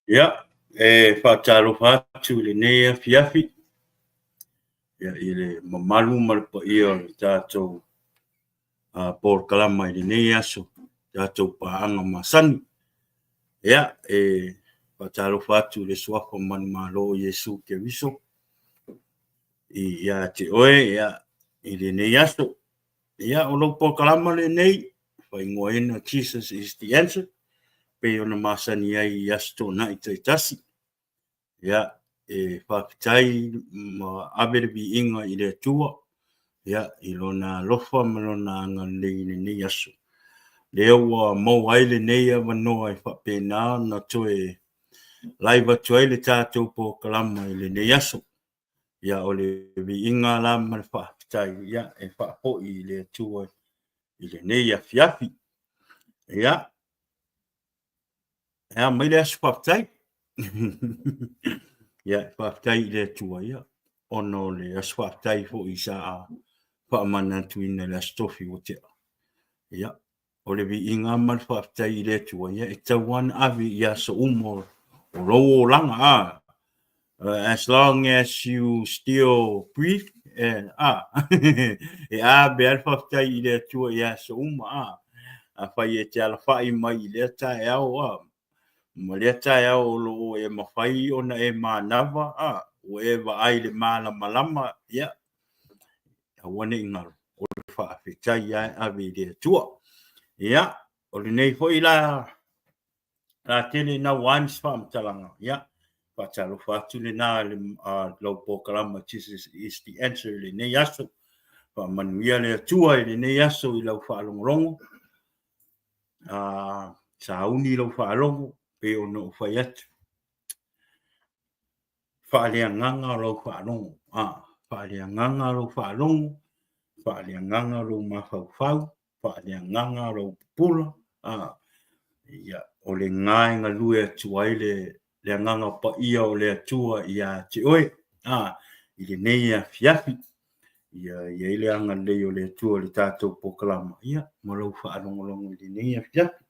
Ia, whaatalofa atu le nei afiafi. Ia, i le mamalu ma le paia o le tātou Paul Kalama i le nei aso, tātou paaanga masani. Ia, whaatalofa atu le suafa manu malo Yesu ke viso. Ia te oe, ia, i le nei aso. Ia, o lo Paul Kalama le nei, whaingoena Jesus is the answer. Pe ona masani ai i asto na i taitasi. Ia, whakitai ma abere bi inga i le tua. Ia, i lona lofa ma lona anga nei nei aso. Leo wa mau ai le nei a wanoa i whapena na toe laiva tuai le tātou po kalama i le nei aso. Ia, o le bi inga la ma le whakitai. Ia, whapo i le tua i le nei a fiafi. Ia, ia, mai le aso whakitai. Ia, whaatai le tua ia. Ono le aswaatai fo i sa whaamana tuina le astofi o tea. Ia, o le vi inga mal whaatai le tua ia. E tauan avi ia sa umo o roo langa as long as you still breathe. E bear whaatai le tua ia sa uma a whai e te ala whai mai le tae au ma le tae au lo e mawhai ona e manawa o e wa ai le malama ia wane ingaro o le whaafetai ai avi le tua ia o le nei hoi la tele na wans whaamtalanga ia whaatalo whaatu le na le lau pokalama Jesus is the answer le nei aso whaamanuia le tua le nei aso i lau whaalongolongo sa uni lau whaalongo pe ono whai atu whaaleanganga lau whaalongo whaaleanganga lau whaalongo whaaleanganga lau mawhauwhau whaaleanganga lau pula ia o le ngainga lue atu ai le anganga pa ia o le atua ia te oe i le nei a fiafi ia ile anga leo le atua le tātou pokalama ia ma lau whaalongolongo i le nei a fiafi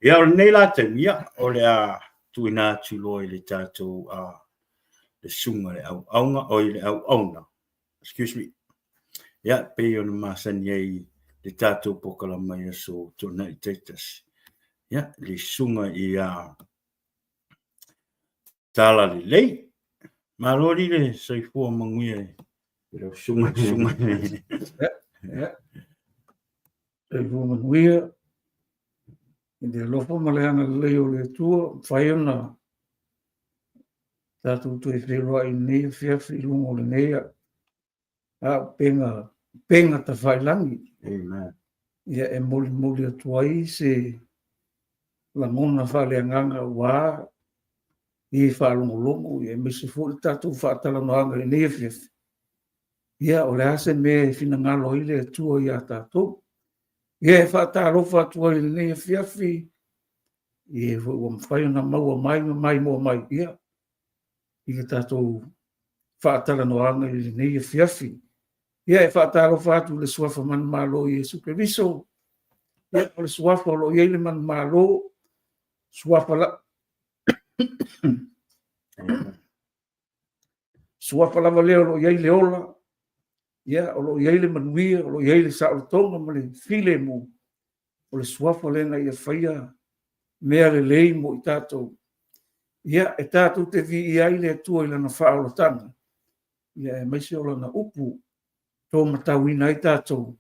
ia o le nei la te ia o le tuina atu loi le tātou le sunga le au aunga o le au auna excuse me ia pe ona masani ai le tātou pokalama ia so tona i teitas ia le sunga ia tala le lei marori le saifua manguia le sunga ia saifua manguia de lofa maleanga le o le tua whaiona tātou tui whiroa i nei whiawhi lungo le nei penga ta whailangi amen ia e moli atuai se langona whaleanganga wā i whaalongolongo ia mese fōi tātou whaatalanoanga i nei whiawhi ia o le ase me fina ngalo i le atua i a tātou ia e whaatalofa atua i le nei whiawhi i e whaiona maua mai mua mai ia i le tātou whaatalanoanga i le nei whiawhi ia e whaatalofa atu le suafa manu malo i Jesu Keriso ia o le suafa o lo i le manu malo suafa la suafa lava leo lo i le ola ia o lo i le manuia o lo i le saʻolotoga ma le file mo o le suafa lena ia whaia mea lelei mo i tātou ia e tātou te vi i ai le atua i lana whaolotanga ia e maise o lana upu tō matauina i tātou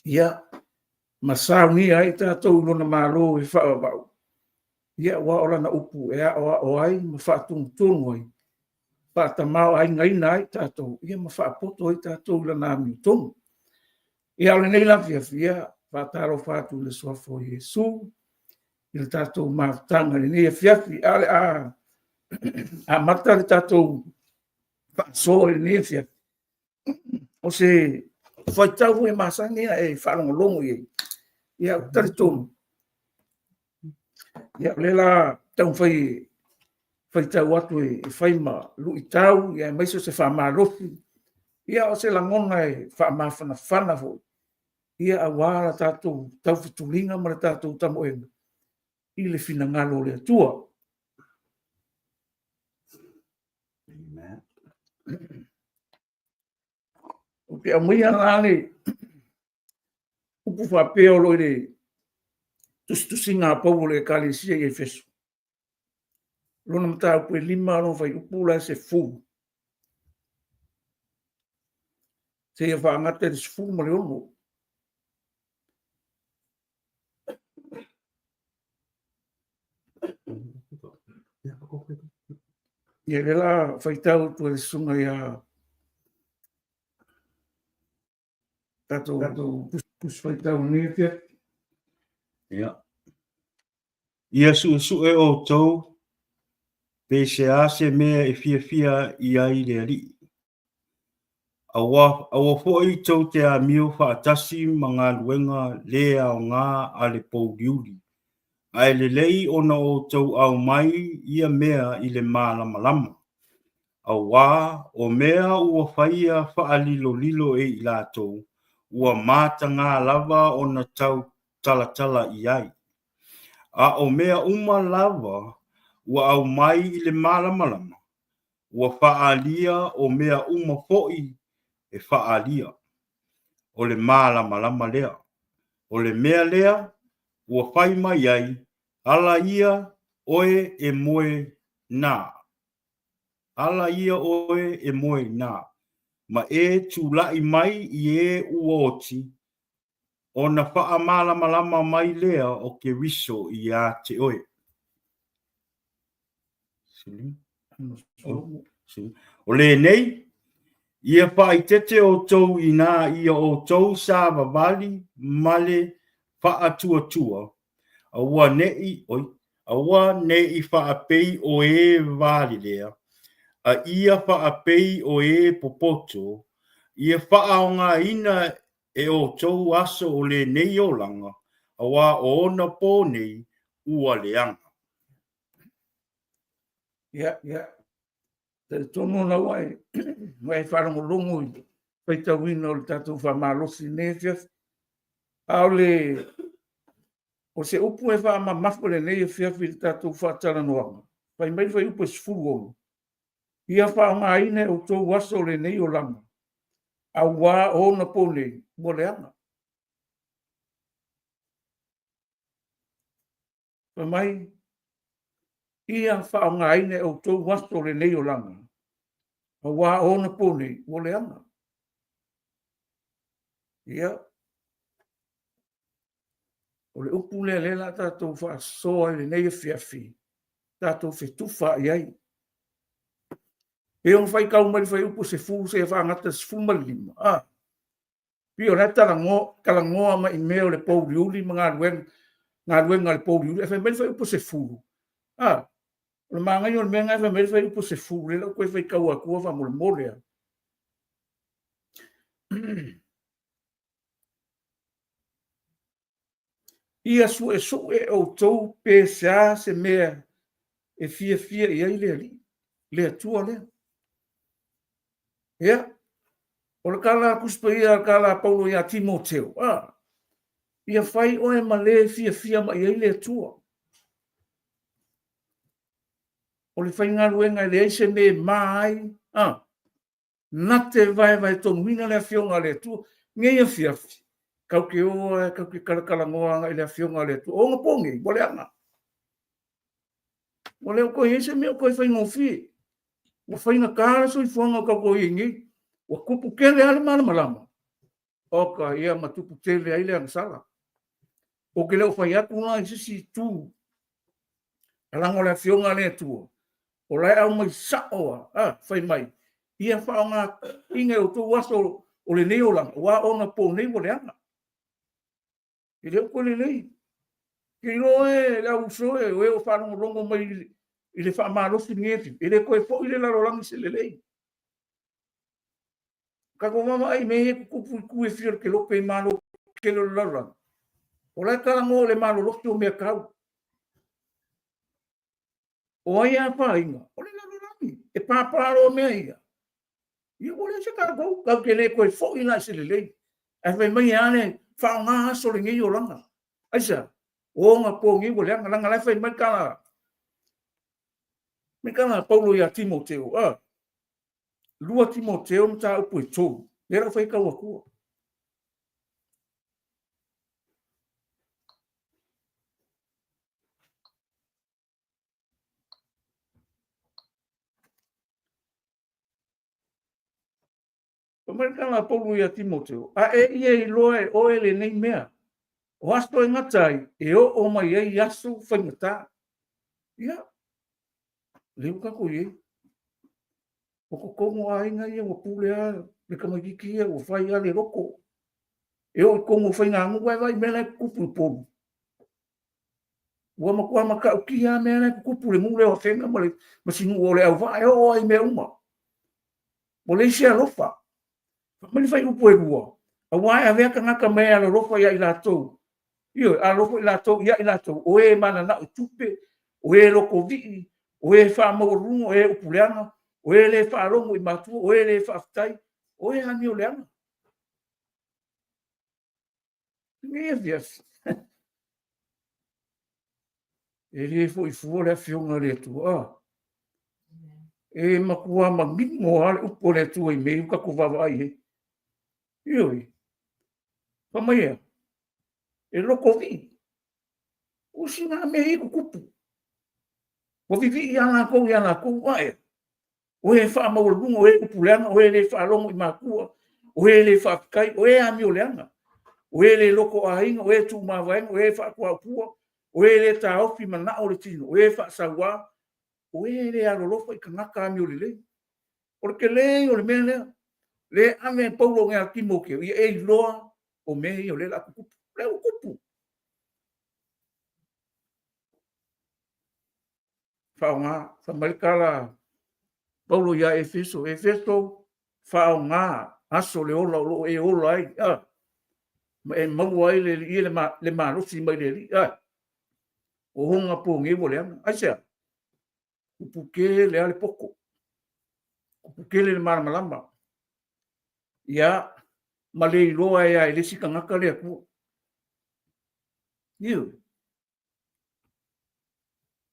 ia masauni ai tātou lona malo i whaavau ia wa o lana upu e o ai ma whaatungtunu ai whaatamau ai ngaina ai tātou ia ma whaapoto ai tātou lana amiutongu ia o le nei lawhiawhi ia whaataro whaatu le suafo Iesu i le tātou mautanga le nei whiawhi a mata le tātou whaaso le nei whiawhi o se whaitau e masani e whaalongolongo ia tari tonu ia le la tau whaitau atu e whaima lui tau ia maiso se whaamarofi ia o se langona e whaamawhana fo ia a wāra tātou tau whitulinga mara tātou tamoenga i le fina ngalo le atua O ke amui ana le upu whapea o loi le tusi ngā pau le kalesia i Efeso. Lona mata upu e 5 alo whai upu la se fu. Se ia whaangata le se fu ma le ono. Ia le la whaitau tu le sunga ia tato pus whaitau ni kia. Ia. Ia su e o tau, pe se ase mea e fia i ai le ali. Awa fo i tau te a mio whaatasi ma ngā luenga lea o ngā a le pou diuri. Ai le lei ona o tau au mai ia mea i le malama lama. Awa o mea ua whaia whaalilo e i lātou, ua mata ngā lava o na tau tala i ai. A o mea uma lava, ua au mai i le malama, ua whaalia o mea uma fo'i e whaalia. O le malama lea. O le mea lea, ua whai mai ai, ala ia oe e moe nā. Ala ia oe e moe nā. Ma e tūlai mai i e uoti, o na wha malama mai lea o ke riso i a te oe. O le nei, ia wha i tete o tau i nā ia o tau sa vavali male wha atua. Aua nei wha apei o e vali lea. A ia wha apei o e popoto, ia wha o ngā ina e o tau aso o le nei o langa, a wā o ona pō nei ua leanga. Ia. Te tono na wai, mai wharango longo i peita wina o le tatou whamalosi nefias. Ao le, o se upu e whamamafu le nei e whiawhi le tatou whaatara noanga. Pai mai whai upu e sifuru ono. Ia whaonga ine o tō waso le nei o langa. A wā o na pō nei, ua leanga. Pai mai, ia whaonga ine o tō waso le nei o langa. A wā o na pō nei, ua leanga. Ia. O le upu le lela tātou whaasoa le nei e whiawhi. Tātou whetuwha i ai. E on fai kau mai fai upu se fu se fa ngata se fu malima. Pio na kala ngoa mai meo le pou riuli ngā ruenga le pou riuli. E fai mai fai upu se fu. O le mangai o le mea ngai fai mai fai upu se fu. Le lau koe fai kau a kua fa mole mole. Ia su e o tou pe se mea e fia i ai le ali. Le atua lea. Ia, o le kala kuspa ia kala Paulo ia Timoteo. Ia whai oe ma le fia ma ia le atua. O le whai ngā ruenga le eise me mai. Na te vai tonu hina le fionga le atua. Nge ia fiafi. Kau ke oa, kau ke kala ngoanga i le fionga le atua. O nga pongi, bole anga. O leo koe eise mea koe whai ngofi. Wa whaina kāra so i whanga ka koe ingi. Wa kupu kele ale malama. Oka ia matupu tele aile ang sala. O ke leo whai atu nga i sisi tū. Alango le fionga le tua. O lai au mai saoa. Whai mai. Ia whaonga inge o tū waso o le neo lang. Wa ona po nei wale anga. I leo koe le nei. Ki roe le au soe. O eo whanongo rongo mai i le whaamarosi ngeti. I le koe po i le laro langi se le lei. Kako mama ai me he kupu ku e fio ke lope malo ke lo lora. O la kala ngo le malo loki o mea kau. O ai a pa inga. O le lalo langi. E paparo mea ia. Ia o le se kau kau ke le koe fo ina se le lei. E fai mai ane whao ngā aso le ngi o langa. Aisa. O ngā po ngi o leanga langa lai fai mai kala. Me kala Paulo ia Timoteo. lua Timoteo mta upu e tō. Lera whai kau akua. Pamarikana Paulu ia Timoteo. A e ia I loa e o ele nei mea. O asto e ngatai, e o mai e aso whaingata. Ia. Leu kako ie. O kongo a inga ia wa pule a le kamakiki ia o whai a le roko. E o kongo whainga angu vai mele kupu polu. Ua makua maka uki a mele kupu le mule o whenga ma le masinu o le au vai o ai me uma. Mo le isi a lofa. Mani whai upu e rua. A wai a veka ngaka mea le rofa ia I lātou. Io, a loko I lātou, ia I lātou. O e mana na o tupe, o e loko vii, o e wha maurungo, o e upuleanga, o e le wha rongo I matua, o e le wha aftai, o e hani o leanga. Mea vias. E le fo I fua le fionga le tua. E makua mangingo ale upo le tua I me, uka kuwawa ai he. Io, pamaia. E loko vi. O singa me I kukupu. O vivi I ana kou wae. O e wha maurungo, o e upuleanga, o e le wha rongo I makua, o e le wha kai, o e ami o leanga. O e le loko a hinga, o e tu mawaenga, o e wha kua pua, o e le ta ofi mana o le tino, o e wha sawa, o e le alolofa I kangaka ami o le le. O ke le o le mea le ame paulo ngea kimoke, I e loa o mehi o le la kukupu. Le o kupu. Whaonga, whamarikala, paulo ia Efeso, whaonga, aso le ola o e ola ai, e mau ai le marosi mai le li, o honga po ngevo le anga, aisea, upuke le ale poko, upuke le malamalama, ia, ma le iloa e ai le sika ngaka le aku, iu,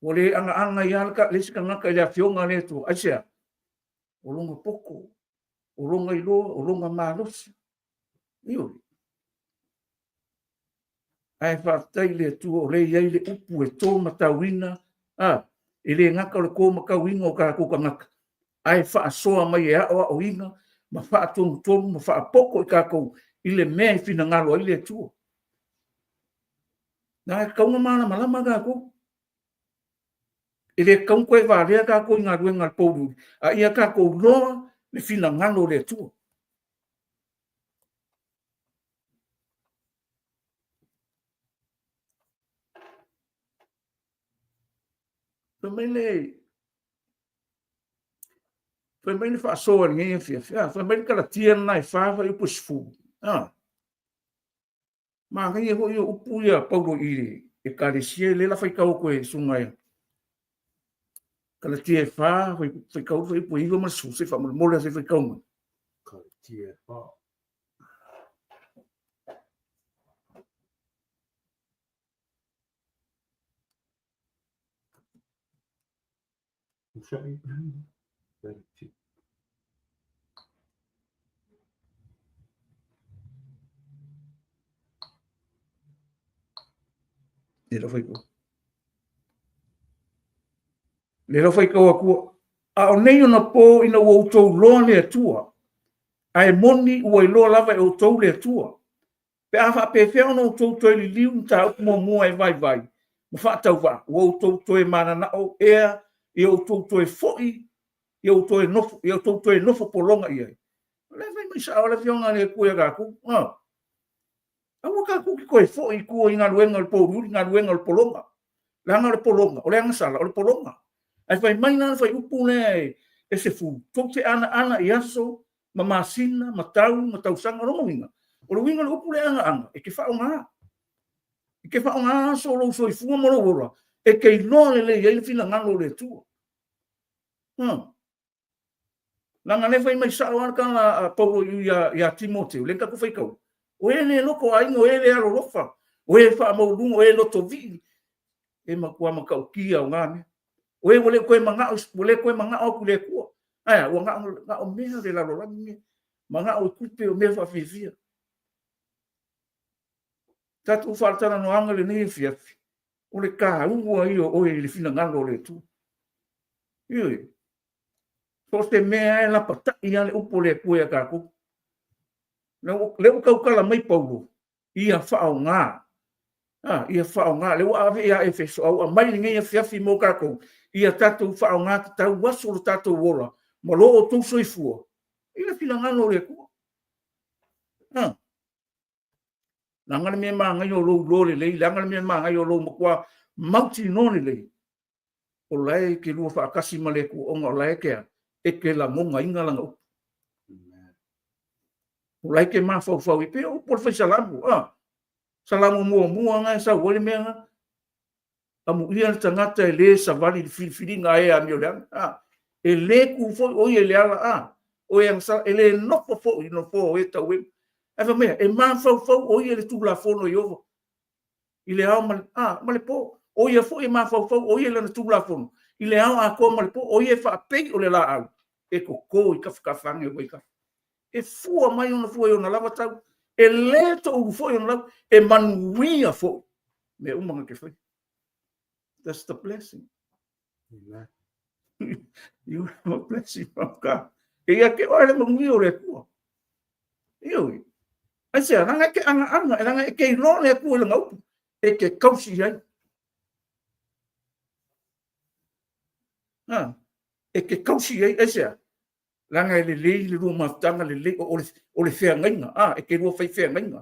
o le anga ia le sika ngaka le afionga le tu, aisea, o longa poko, o longa iloa, o longa marosi, iu, ai whaatai le tu o le iai le upu e tō matawina, e le ngaka o le kō makawinga o ka kōka ngaka. Ai whaasoa mai e aoa o inga, ma whaatonu tonu, ma whaapoko I ka kou, I le mea I whina ngalo ai le tua. Nā e kaunga mana malama ka kou. E le kaunga koe wārea ka kou I ngā ruenga le pōruri, a ia ka kou loa le whina ngalo le tua. Famele whaasoa ni ngei fia. Famele kala tia nai whaawa I upu sifu. Mā ngai e hoi o upu ia paulo iri. E kare sie le la whaikau koe sungai. Kala tia e whaikau upu iwa masu se whamole se whaikau mai. Kala tia e wha. Usai. Le lo whaikau akua. A o nei ona pō ina ua utou loa le atua. Ai moni ua I loa lava e utou le atua. Pe a wha pe whea ona utou toi li liu nta upu mua e vai. Ma whaatau wha. Ua utou toi mana na o ea. Ia utou toi foi. Ia utou toi nofo polonga ia. Le vai mai sa ole fionga le kuia kaku. Awa kaku ki koe foi kua I ngā ruenga le pōruri, ngā ruenga le polonga. Langa le polonga. O le angasala, o le polonga. Ai fai mai nana fai upu ne e se fu. Tok te ana I aso, ma masina, ma tau sanga rongo winga. O le winga le upu le anga. E ke whao ngā. E ke whao ngā aso lo so I funga moro wora. E ke inoa le le fina ngalo le tua. Langa ne fai mai sao ana kanga paulo ia Timoteo. Lenka ku fai kau. O e le loko a ingo, o e le alo lofa. O e wha maurungo, o e loto vi. E makua makau kia o ngāme. O e wale koe manga o ku le kua. ua nga o mea le lalolagi mea ma nga o kupe o mea faafifia tatou faalatanoaga lenei e fiafi o le kāua i o oe i le finagalo o le atua ioi so te mea e lapataʻi a le upu le akue a kākou le o kaukala mai paulo ia faaogā ia whaonga, le wa ave ia e feso au a mai ngai a fiafi mo kako ia tatou whaonga ki tau waso lo tatou wola ma lo o tau soifua ia pila ngano le ku nangana me ma ngai o lo le le nangana me ma ngai o lo mo kwa mauti no le o lai ke lu fa kasi male ku o lai ke e ke la mo ngai ngala o lai ke ma fa i pe o por fa salamu salamu mua nga sa wole mea amu ia tangata e le savali di filfilinga e a mioleanga e le ku fo o ye le ala o yang sa ele no fo no fo e ta we ava mea e ma fo o ye le tula fo no yo ile au ma le po o ye fo e ma fo o ye le tula fo ile au a ko ma le po o ye fa pe o le la au e ko i ka fange we ka e fu mai ona fu ona lava tau e le to ufo yon love e manuia fo me umanga ke foi that's the blessing amen you have a blessing from God e ia ke ora manuia o le ku ioi ase ranga ke anga ranga ke no le ku le ngau e ke kausi ai e ke kausi ai ase ranga le ruma tanga le o le fea ngainga e ke rua fai fea ngainga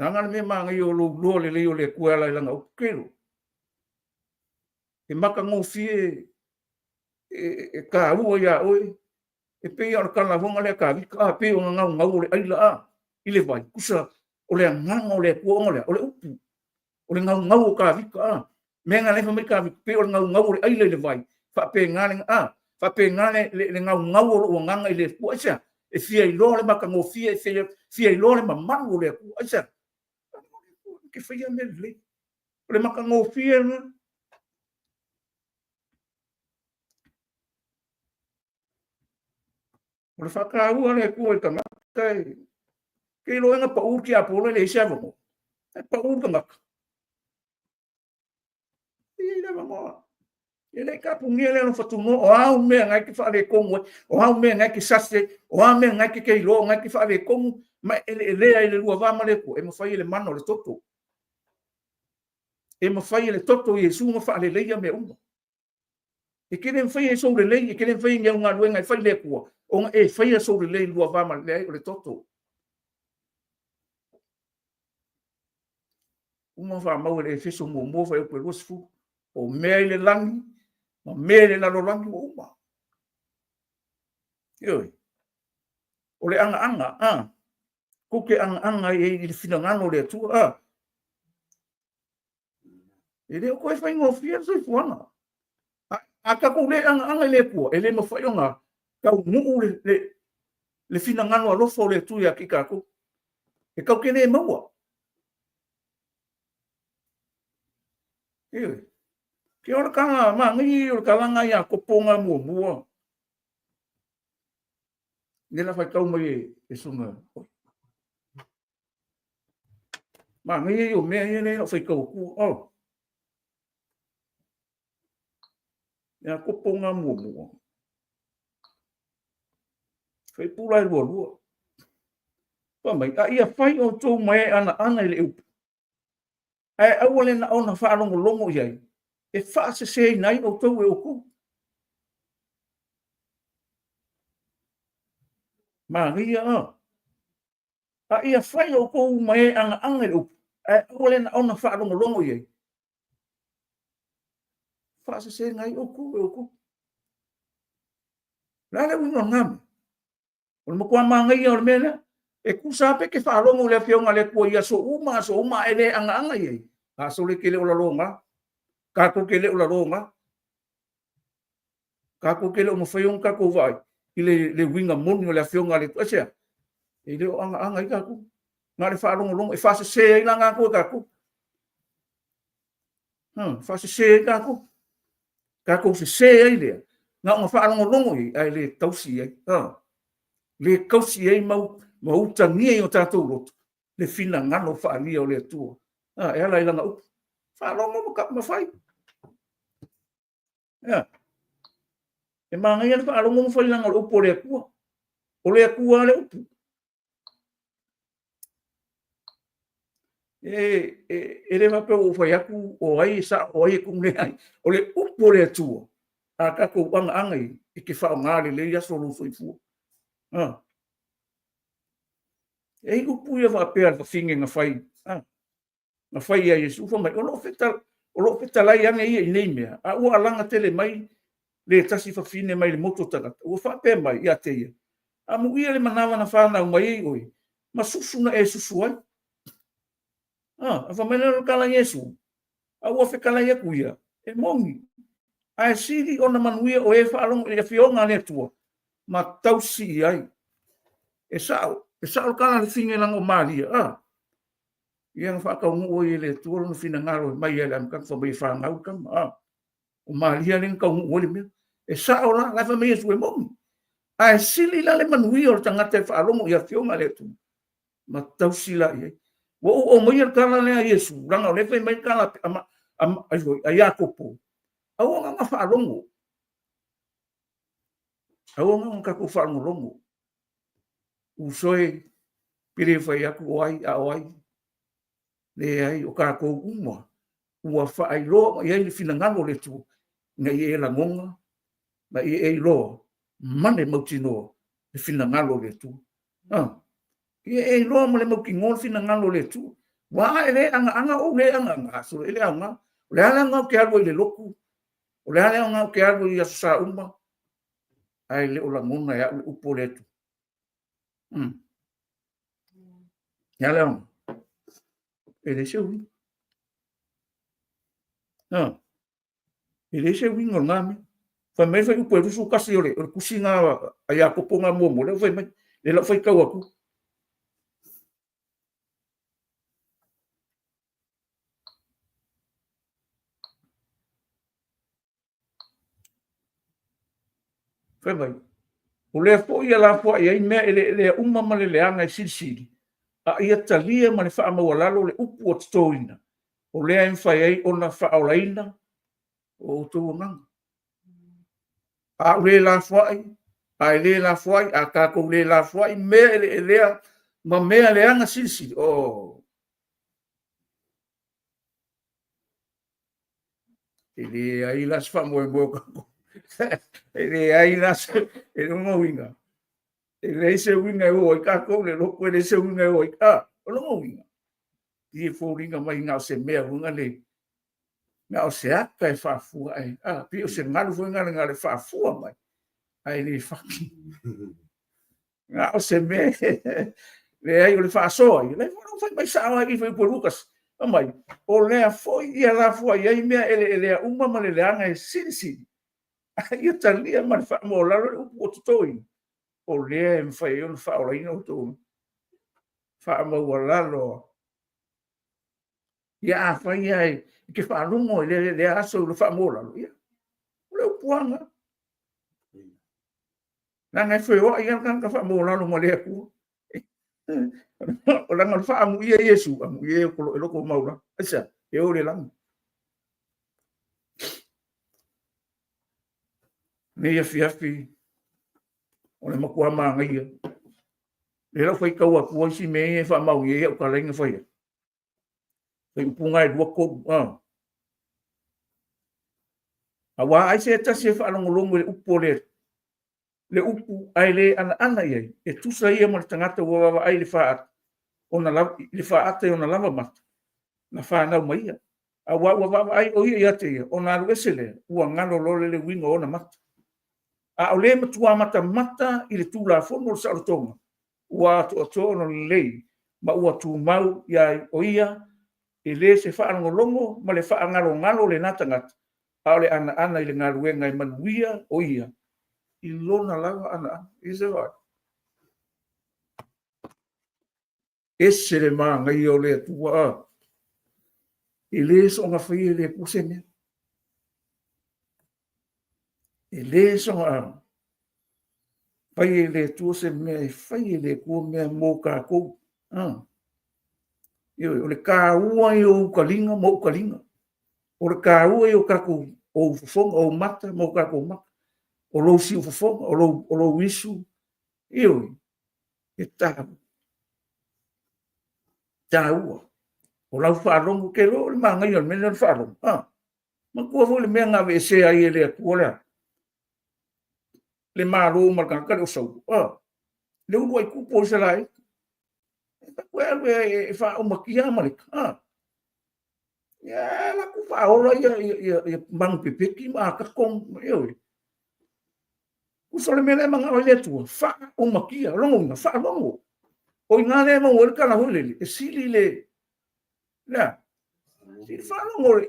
ranga me manga i o lo le o le kua la langa o kero e maka ngofie e ka ua ia oi e pe o kala vonga le ka vika pe o ngau le aila i le vai kusa o le nganga o le kua o le upu o le ngau ka vika menga le famika pe o ngau le aila le vai fa pe ngale fa pe ngale le ngau o nganga i le kua isa e fia i lo le maka ngofie fia i lo le mamangu le kua isa ke fia me le maka ngofie o le whakaahua le kua i tangata ke loenga pa uki a pole le isa mo pa uki ngaka i le mo e le ka pungia le no fatumo o au me ngai ki fa le kongo o au me ngai ki sase o au me ngai ki ke lo ngai ki fa le kongo ma le ai le lua va ma le ko e mo fai le mano le toto e mo fai le toto Yesu mo fa le leia me umba e kene fai so le lei e kene fai ngai nga luenga fai le ko o e fai so le lei lua va ma le toto uma fa mau le fiso mo fa e ko losfu o me le langi ma me le la langi uma yo o le anga ko ke anga e le finangano le tu e le ko fai ngo fia so fuana a ka ko le anga le ko e le mo fai nga ka mu le finangano lo fo le tu ya ki ka ko e ka ke le maua e ke ora ka ma ngi o ka langa ya ko ponga mua ne la fai ka mai e sunga ma ngi o me ne o fai ka ku ya ko ponga mua fai pula lua pa mai a ia fai o tō mai ana i le upu ai awale na ona fa longo ia e fa se nai o tō e o ku ma ria a ia fai o ko mai anga i le upu ai awale na ona fa longo ia fa se nai o ku la le uno ngam o mo kwa mangai o mena e kusa pe ke fa longo le fionga le ko ia so uma ele anga ia a so le kele o la longa ka ko kele o la longa ka ko kele o mo faion ka ko vai ile le winga mon le fionga le asia e le anga i ka ko na le fa longo e fa se ina nga ko ka ko fa se ka ko ka ko se ai le nga nga fa ngo longo ai le tausi ai le kausi ai mau tangia o tatou roto le fina ngano fa ali o le tua e ala ila ngau fa longo ka ma fai e manga ia fa longo fa ila ngau po le kua o le kua le upu e le mape o fai aku o ai sa o ai kum le ai o le upu le tua a ka ko anga angai i ke fa ngale le ia solo foi fu e upu ia va pe fa finge nga fai nga fai ia Yesu fa mai o lo feta lai anga ia nei mea a ua langa tele mai le tasi fa fine mai le moto tanga o fa pe mai ia te ia a mu ia le manawa na fa na mai oi ma susu na e susu ai a fa mai no kala Yesu a ua fe kala ia kuia e mongi a siri ona manuia o e fa long e fionga le tua ma tausi ai e sao kala le finge lango malia yang fa ka ngu o le tua no fina ngaro mai ele am ka fa mai fa ngau ka o malia len ka ngu o le me e sao la fa mai su e mongi a sili la le manuia o tanga te fa longo ia fionga le tu ma tausi la ia o mai kala le Yesu langa le fa mai kala a Jakopo au nga fa longo au nga ka ku fa longo u soe pire fa ya ku ai le ai o ka ko uma ua fa ai lo ia le fina ngalo le tu nga ie la ngonga ma ie lo mane mautino le fina ngalo le tu ie lo mo le mo ki ngol fina ngalo le tu wa ele anga o le anga so ele anga le anga ke algo le loku o le anga ke algo ia sa uma ai le o la ngona ya upo le tu ya le ele se ui ele se ui ngol ngame fa me fa upo le su kasi ole o kusinga aya ko ponga mo le fa me le la fa kau aku fa vai o le fo ia la fo ia me ele umma ma le anga silsili a ia talia ma le fa ma wala le upu o stoina o le ai fa ai ona fa olaina o to ngang a le la fo ai le la fo a ka ko le la fo me le ma me le anga silsili ele ai las fa mo ele ai las ele no winga ele se winga o ka ko le lo ko le se winga o o no winga e fo ringa mai nga se me winga le na o se aka e fa fu ai pi o se ngalu fo nga le fa fu mai ai le fa na o se me le ai o le fa so ai le fo fa mai sa ai fo por Lucas mai o le fo ia la fo ai me ele uma ma le anga e sinsi ai o talia ma fa mo la o toi o le em fa eu fa o ino to fa mo wala lo ya fa ia ke fa lungo le aso lo fa mo la ia le puanga na ngai foi o ia kan ka fa mo la lo mo le ku o la ngal fa mu ia Yesu mu ia ko lo ko maula asa e o le lang ne ia fiafi o le makua manga ia le lo foi kau aku si me fa mau ia o ka lenga foi e punga e dua ko awa ai se ta se fa longo le upo le upu ai le ana ia e tusa ia mo tangata wa ai le fa ona la le fa ate ona lava mat na fa na mai awa wa ai o ia te ona lu esele ua ngalo lo le wingo ona mat a o le matua mata i le tula fono sa o tonga ua to no le ma ua tu mau ia o ia e le se fa longo ma le fa ngalo le natanga a le ana i le ngaluenga i manuia o ia i lona lava ana i se va ese le manga i o le tua i le so nga fai le kusene e le songa pai le tu se me fai le ku me mo ka ko o le ka ua i o kalinga mo kalinga o le ka ua i o ka ku o fonga o mata mo ka ko mata o lo si o fonga o lo wisu io e ta ua o lau whaalongo ke lo le manga i o le mena whaalongo ma kua fu le mea ngā we se ai e le kua le mālo marka ka le o sau le ulu ai kupo se lai kua e wha o makia malika ya la ku wha ora ia mang pepeki ma ka kong eo ku so le mena manga o le tua wha o makia longo nga wha longo o ngā le mo o ka na hule e sili le na si falo ngore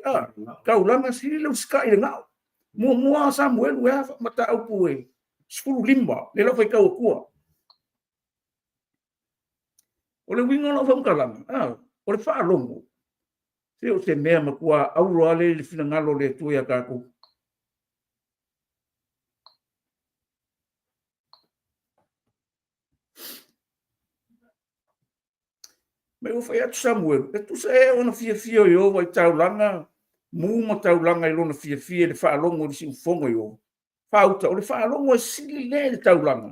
kau langa si le uska i ngau mua Samuel we mata au pue skulu limba le lo fai kau kua o le wingo no fam kalanga o le falo se o se mea makua au roa le fina ngalo le tu ya kako me o fai atu Samuel e tu se ona fia yo vai tau langa mu ma tau langa i lona fia le falo ngore si fongo yo fauta o le faalongo e sili le taulanga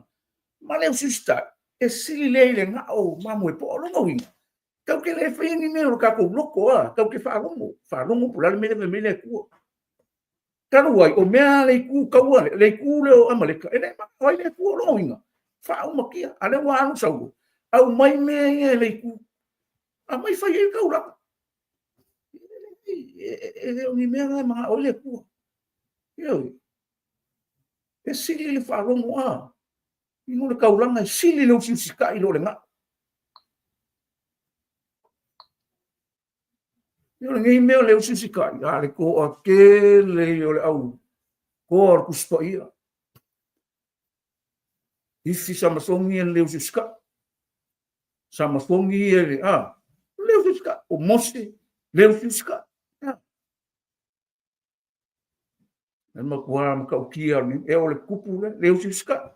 ma le usista e sili le ngao mamu e po longo winga kau ke le fini me o ka ko loko kau ke faalongo pula le mele ku kanu wai o mea le ku kau le ku le o amaleka e le ma wai le ku longo winga fa o makia ale wa anu sau au mai me le ku a mai fa ye kau la e ni me ma o le ku yo e sili le whaalongo ino le kaulanga e sili le usisika i lo le ngā. Ino le ngei mea le usisika i le ko a ke le o le au. Ko a kuspa ia. Ifi samasongi e le usisika. Samasongi e le usisika. O mose le usisika. E makua makaukia e o le kupu le usisika.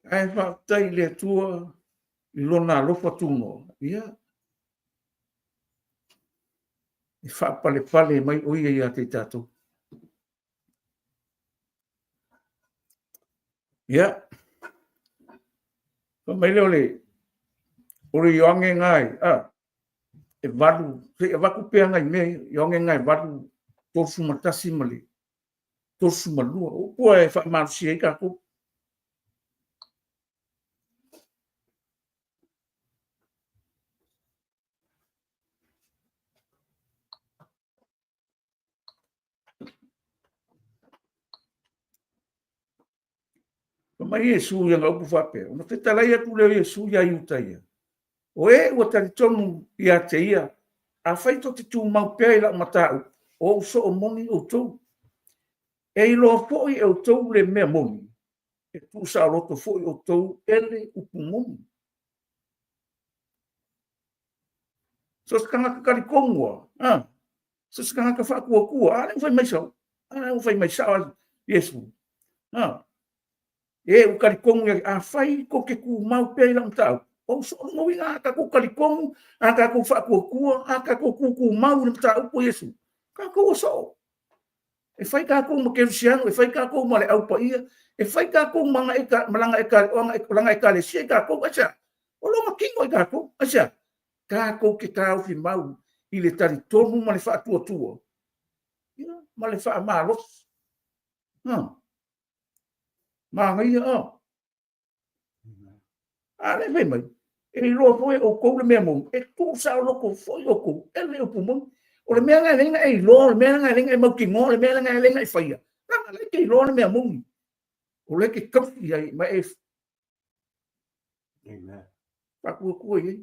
Ai whaatai le tua i lona alofa tungo. Ia. I whaapale mai oia ia te tātou. Ia. Mai leo le. Ore ionge ngai. E valu. Se e waku pea ngai me. Ionge ngai valu. Torsu matasi mali. Torsu malua. O kua e whaamarusi e kako. Mai Yesu yang au pufape. Ona te talai atu leo Yesu ya iutaia. O e ua taritonu ia te ia. A whaito te tū mau pea i la matau. O so o moni o tau. E i loa foi e o tau le mea moni. E tu sa roto foi o tau ele upu moni. So skanga ka kari kongua. So skanga ka whakua kua. Ale ufai mai sau. Ale ufai mai sau Yesu. E o karikongu a whai ko ke ku mau pei lang tau. O so no winga ka ko karikongu, a ka ko whakua a ka ko ku mau lang tau po Yesu. Ka ko so. E whai ka ko makerusiano, e whai ka ko male au pa ia, e whai ka ko malanga e ka le sia ka ko acha. O lo makingo e ka ko acha. Ka ko ke tau fi mau i le tari tonu male wha tua. Male wha malos. Ngai ale ve mai e lo foi o ko le memo e tu sa lo ko foi o ko e le o pumon o le mea ngai lenga e lo le mea ngai lenga e mau ki ngo le mea ngai lenga e faia na le ke lo le mea mung o le ke kafi ai ma e pa ku ye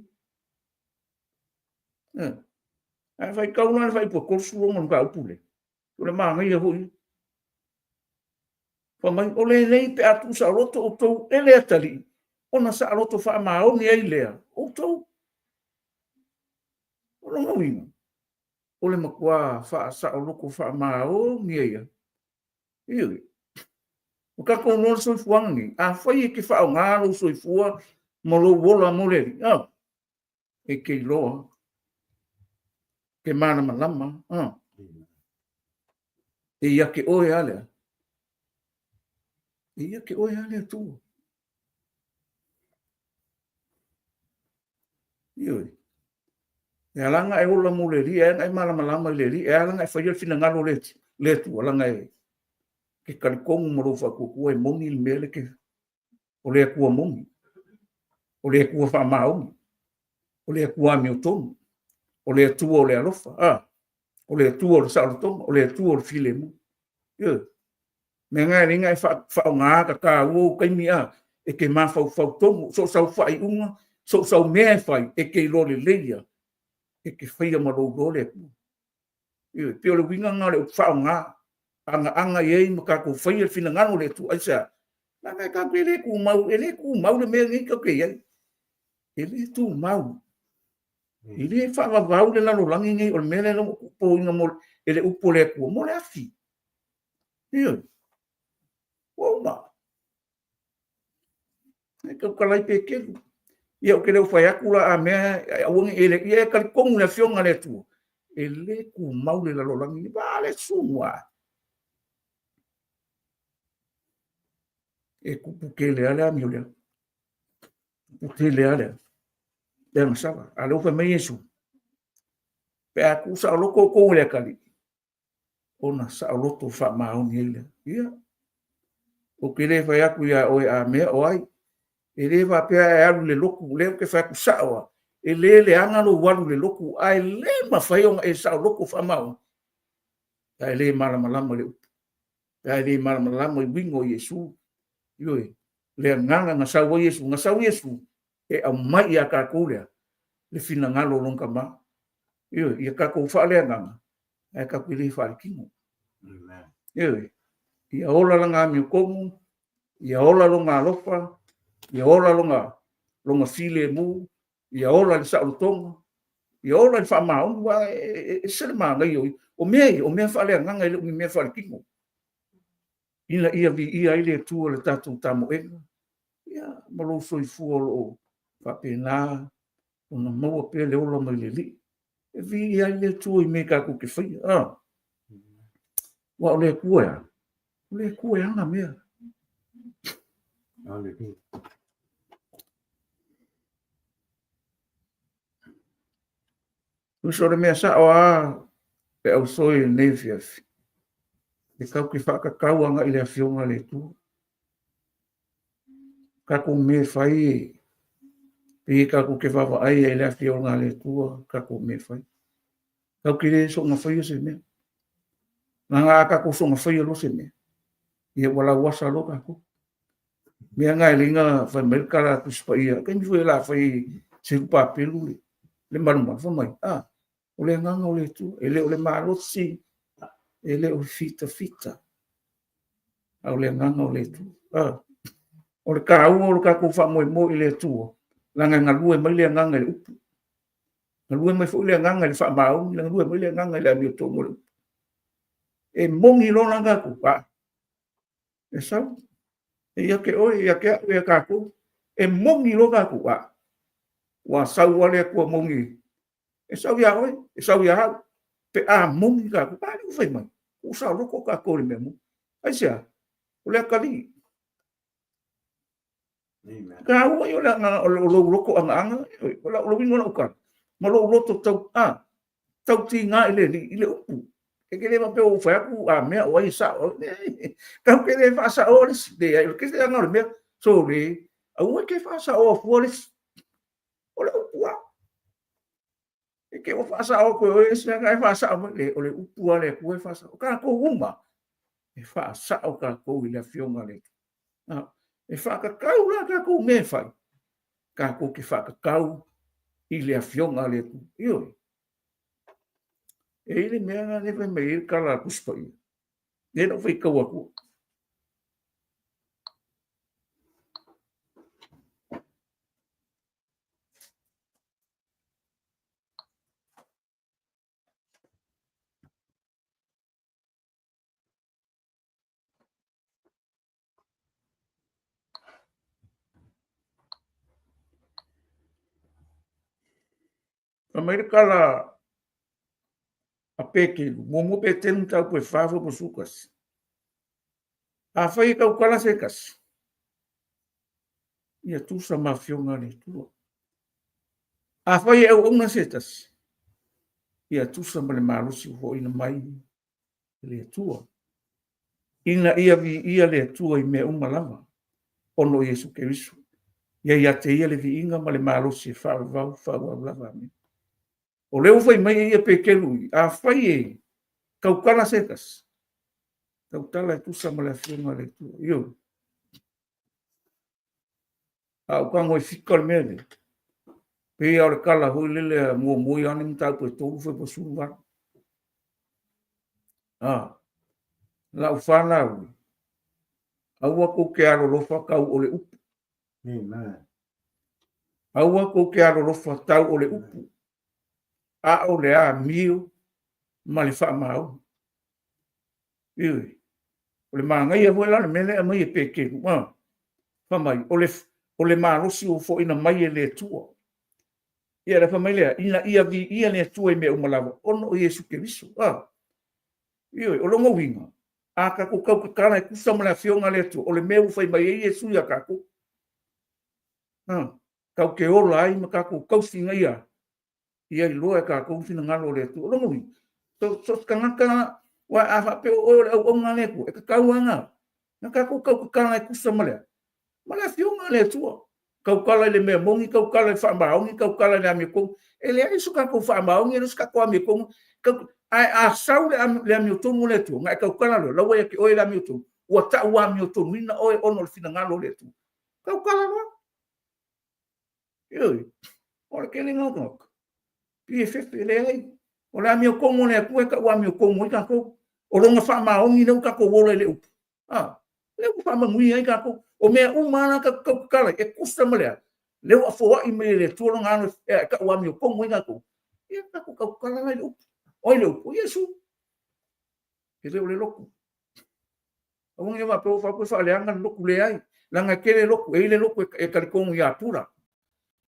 ai vai kau na vai po ko su mon ka upule o le ma ngai ho Pamai o le nei pe atu sa roto o tau ele atali. Ona sa roto wha mao ni ei lea. O tau. O longa winga. o le makua whaasao loko whaamao ngia. Iwi. O ka kono soifua ni, a whai e ke whao ngāro soifua, mo lo wola mo le. E ke loa. Ke mana malama. E ia ke oe alea. E ia ke oe alea tu. Iwi. E alanga e ola mo le ri, e ngai malama le ri, e alanga e whai fina ngaro le tu, alanga e ke karikongu mo lo whakukua e mongi le mele ke o le kua mongi. O le kua whamaongi. O le kua mi o tonu. O le tua o le alofa. O le tua o le saolotonga. O le tua o le filemu. Me ngai ringa e whao ngā ka uo kaimi e ke mā whau tongu. So sau whai unga. So sau mea whai e ke ilo le leia. E ke whaia marou le kua. Pio le winga ngā le whao ngā. Anga iei ma kako whaia fina ngano le tu. Aisa. Nanga e kako e le ku mau. E le ku mau le mea ngai kako e iei. E le tu mau. E le whaavavau le lalo langi ngai o le mele no upo inga mo e le upo le kua mo le afi. Ia. Woma. E kau kalai pe kelu. Ia o ke leo whai akula a mea a wangi e le ia e kalikongu le fionga le tu. E le ku mau le lalo langi ba le sumua. E kupu ke le ale ami o le. Kupu ke le ale. Le masala. A leo whai mai Yesu. Pe a ku sa loko ko le kali. Ona sa loto fa maoni ele. Ia. O ke le whai aku ia oe a mea o ai. E le wa pea e alu le loku. Le ke whai aku saoa. E le angalo walu le loku. Ai le mawhai onga e sa loko fa maoni. Ai le malamalama le upu. Ai le malamalama i wingo Yesu. Ioi. Le nganga ngasau Yesu. Ngasau Yesu. E au mai a kakulea. Le fina ngalo longa ma. Ioi. Ia kako whaalea nganga. Ai kako ili whaali kingo. Ioi. Ia ola langa mi komu. Ia ola longa alofa. Ia ola longa file mu. Ia ola li sautonga. Ia ola li whaamaon. E sere maa ngai oi. O mea whaalea nganga ili umi mea whaali kingo. Ina ia vi ia ile tua le tatu tamo enga. Ia malo soi fua lo whapena. Ona maua pia le ola mai le li. E vi ia ile tua i me kako ke whaia. Wa ole kua ya. Ole kua ya nga mea. Usore mea sa o a pe au soi nefiafi. E kau ki whakakau anga ile a fionga le tu. Kako me whai. Pe kako ke wawa ai ile a fionga le tu. Kako me whai. Kau ki re so nga whai se mea. Nanga kako so nga whai lo se mea. Ia wala wasa lo kako. Mea ngai linga whai merkara kuspa ia. Kai mi fwe la whai se rupa pelu le. Le marumar whamai. Ole nganga ole tu. Ele ole marosi. Ele o fita. Ole nganga ole tu. Ole ka au ole ka ko fa mo ile tu. Langa ngalue mai le nganga le upu. Ngalue mai fu le nganga le fa mau, ngalue mai le nganga le mi to mo. E mongi lo langa ku pa. E sa. E ia ke oi ia ke ia ka ku. E mongi lo ka ku pa. Wa sa wale ko mongi. E sa ia oi, e sa ia pe a mongi ka ku pa ni fai mai. O sa lo ko ka ko le memo. Ai sia. Ole kali. Ka o yo la nga lo ko anga lo wingo na ka. Ma lo to tau ti nga ile upu. E ke le ma pe o fa ku a me o ai sa o. Ka ke le fa sa o de ai ke se nga me so le a o ke fa sa o fo le o le upu. E ke o fa sa o ko e se nga fa sa o le upu ale ko fa sa. Ka ko uma. E fa sa o ka ko ile fionga le. E whakakau la ka kou me whai. Ka kou ki whakakau i le awhionga le ku. Ioi. E ile mea ngā newe me i kala kuspa i. E no whai kau aku. Mai kala a peke mo pe ten tau pe favo po sukas. A fai kau kala sekas. Ia tu sa mafionga le tu. A fai e una setas. Ia tu sa male malusi ho ina mai le tua. Ina ia vi ia le tua I me uma lava. Ono Yesu Keriso. Ia te ia le vi inga male malusi fa lava me. O leo fai mai ia pekelu. A fai e kau kala sekas. Kau tala tu sa male fionga le tua. Io. A kwango fikol mele. Pe ora kala hui lele mo ani mta po to foi po suva. La ufana. Aua ko ke aro lofa kau ole upu. Amen. Aua ko ke aro lofa tau ole upu. A ole a mio mali fa mau. Iwi. Ole mangai a vola mele a mai peke. Fa mai ole marosi o fo ina mai le tua. Ia la família, ia vi ia ne tua me umalawa. Ono Yesu Keriso. Ioi, o longo winga. A ka ko kau kana ku samala fionga le tu. O le meu fai mai Yesu ya ka ko. Kau ke ola ai ma ka ko kau singa ia. Ia I loa ka ko fina ngalo le tu. O longo winga. So kanga wa a pe o o ngale ku. E ka kau anga. Na ka ko kau kana ku samala. Mala fionga le tu. Kau kala le me mongi kau kala fa maungi kau kala le ami kong ele ai suka ko fa maungi no suka ko ami kong ai a sau le ami to le tu ngai kau kala lo wa ke o le ami to wa ta wa ami to mina o ono fina ngalo le tu kau kala lo yo o ke le ngok pi fe le ai o le ami kong le ku ka wa ami kong ka ko o lo nga fa maungi no ka ko wo le u le ku fa maungi ai ka ko o mea umana ka kala e kusta malea leo afo I me le tuolo ngano e ka wa mi ko mo ngako e ka ko kala le o le o Yesu e le loko o nge va po fa le anga loko le ai langa kele loko e le loko e ka ko ya pura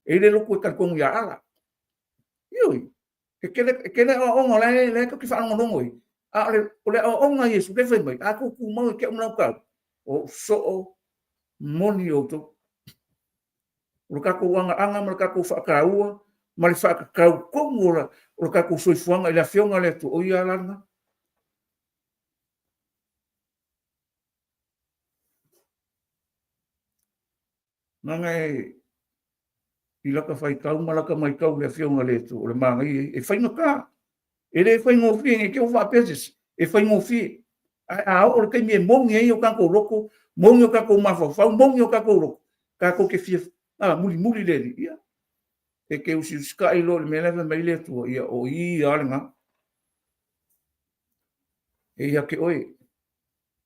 e le loko e ka ko ya ala yoi e kele o ngola le ka ki fa ngo ngoi a le o nga Yesu le fa mai a ko ku mo ke mo ka o so moni o to o ka ko wanga anga ma ka ko fa ka ua ma le fa ka ko ngora o ka ko soi fuanga ila fionga le to o ia langa nanga ila ka fai kau mala ka mai kau le fionga le to o le manga e fai no ka e le fai ngo fi e ke o fa peses e fai ngo fi a o ke me mongi e o ka ko roko mongi o ka ko ma fa mongi o ka ko roko ka ko ke fi muli le ia e ke usi ska I lo me leva mai le tu ia o I alanga e ia ke oi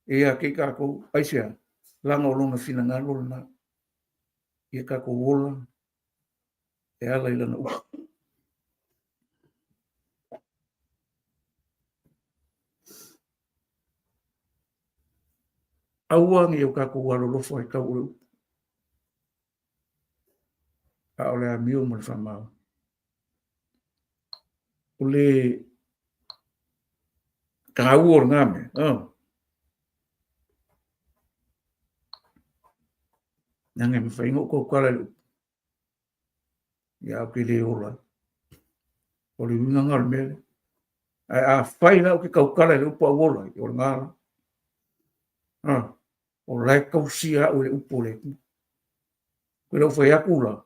e ia ke ka ko aisia langa o longa fina ngalo na ia ka ko wola e ala ila na aua ngi o ka ko walo lo foi ka u a ole a mio mo fa ma ole ka u or ngame nanga me fai ngo ko kala ya ke le ola o le winga ngal me a fai na o ke kau kala le upo a wola o ngala o lai kausia o le upo le ko lo foi akula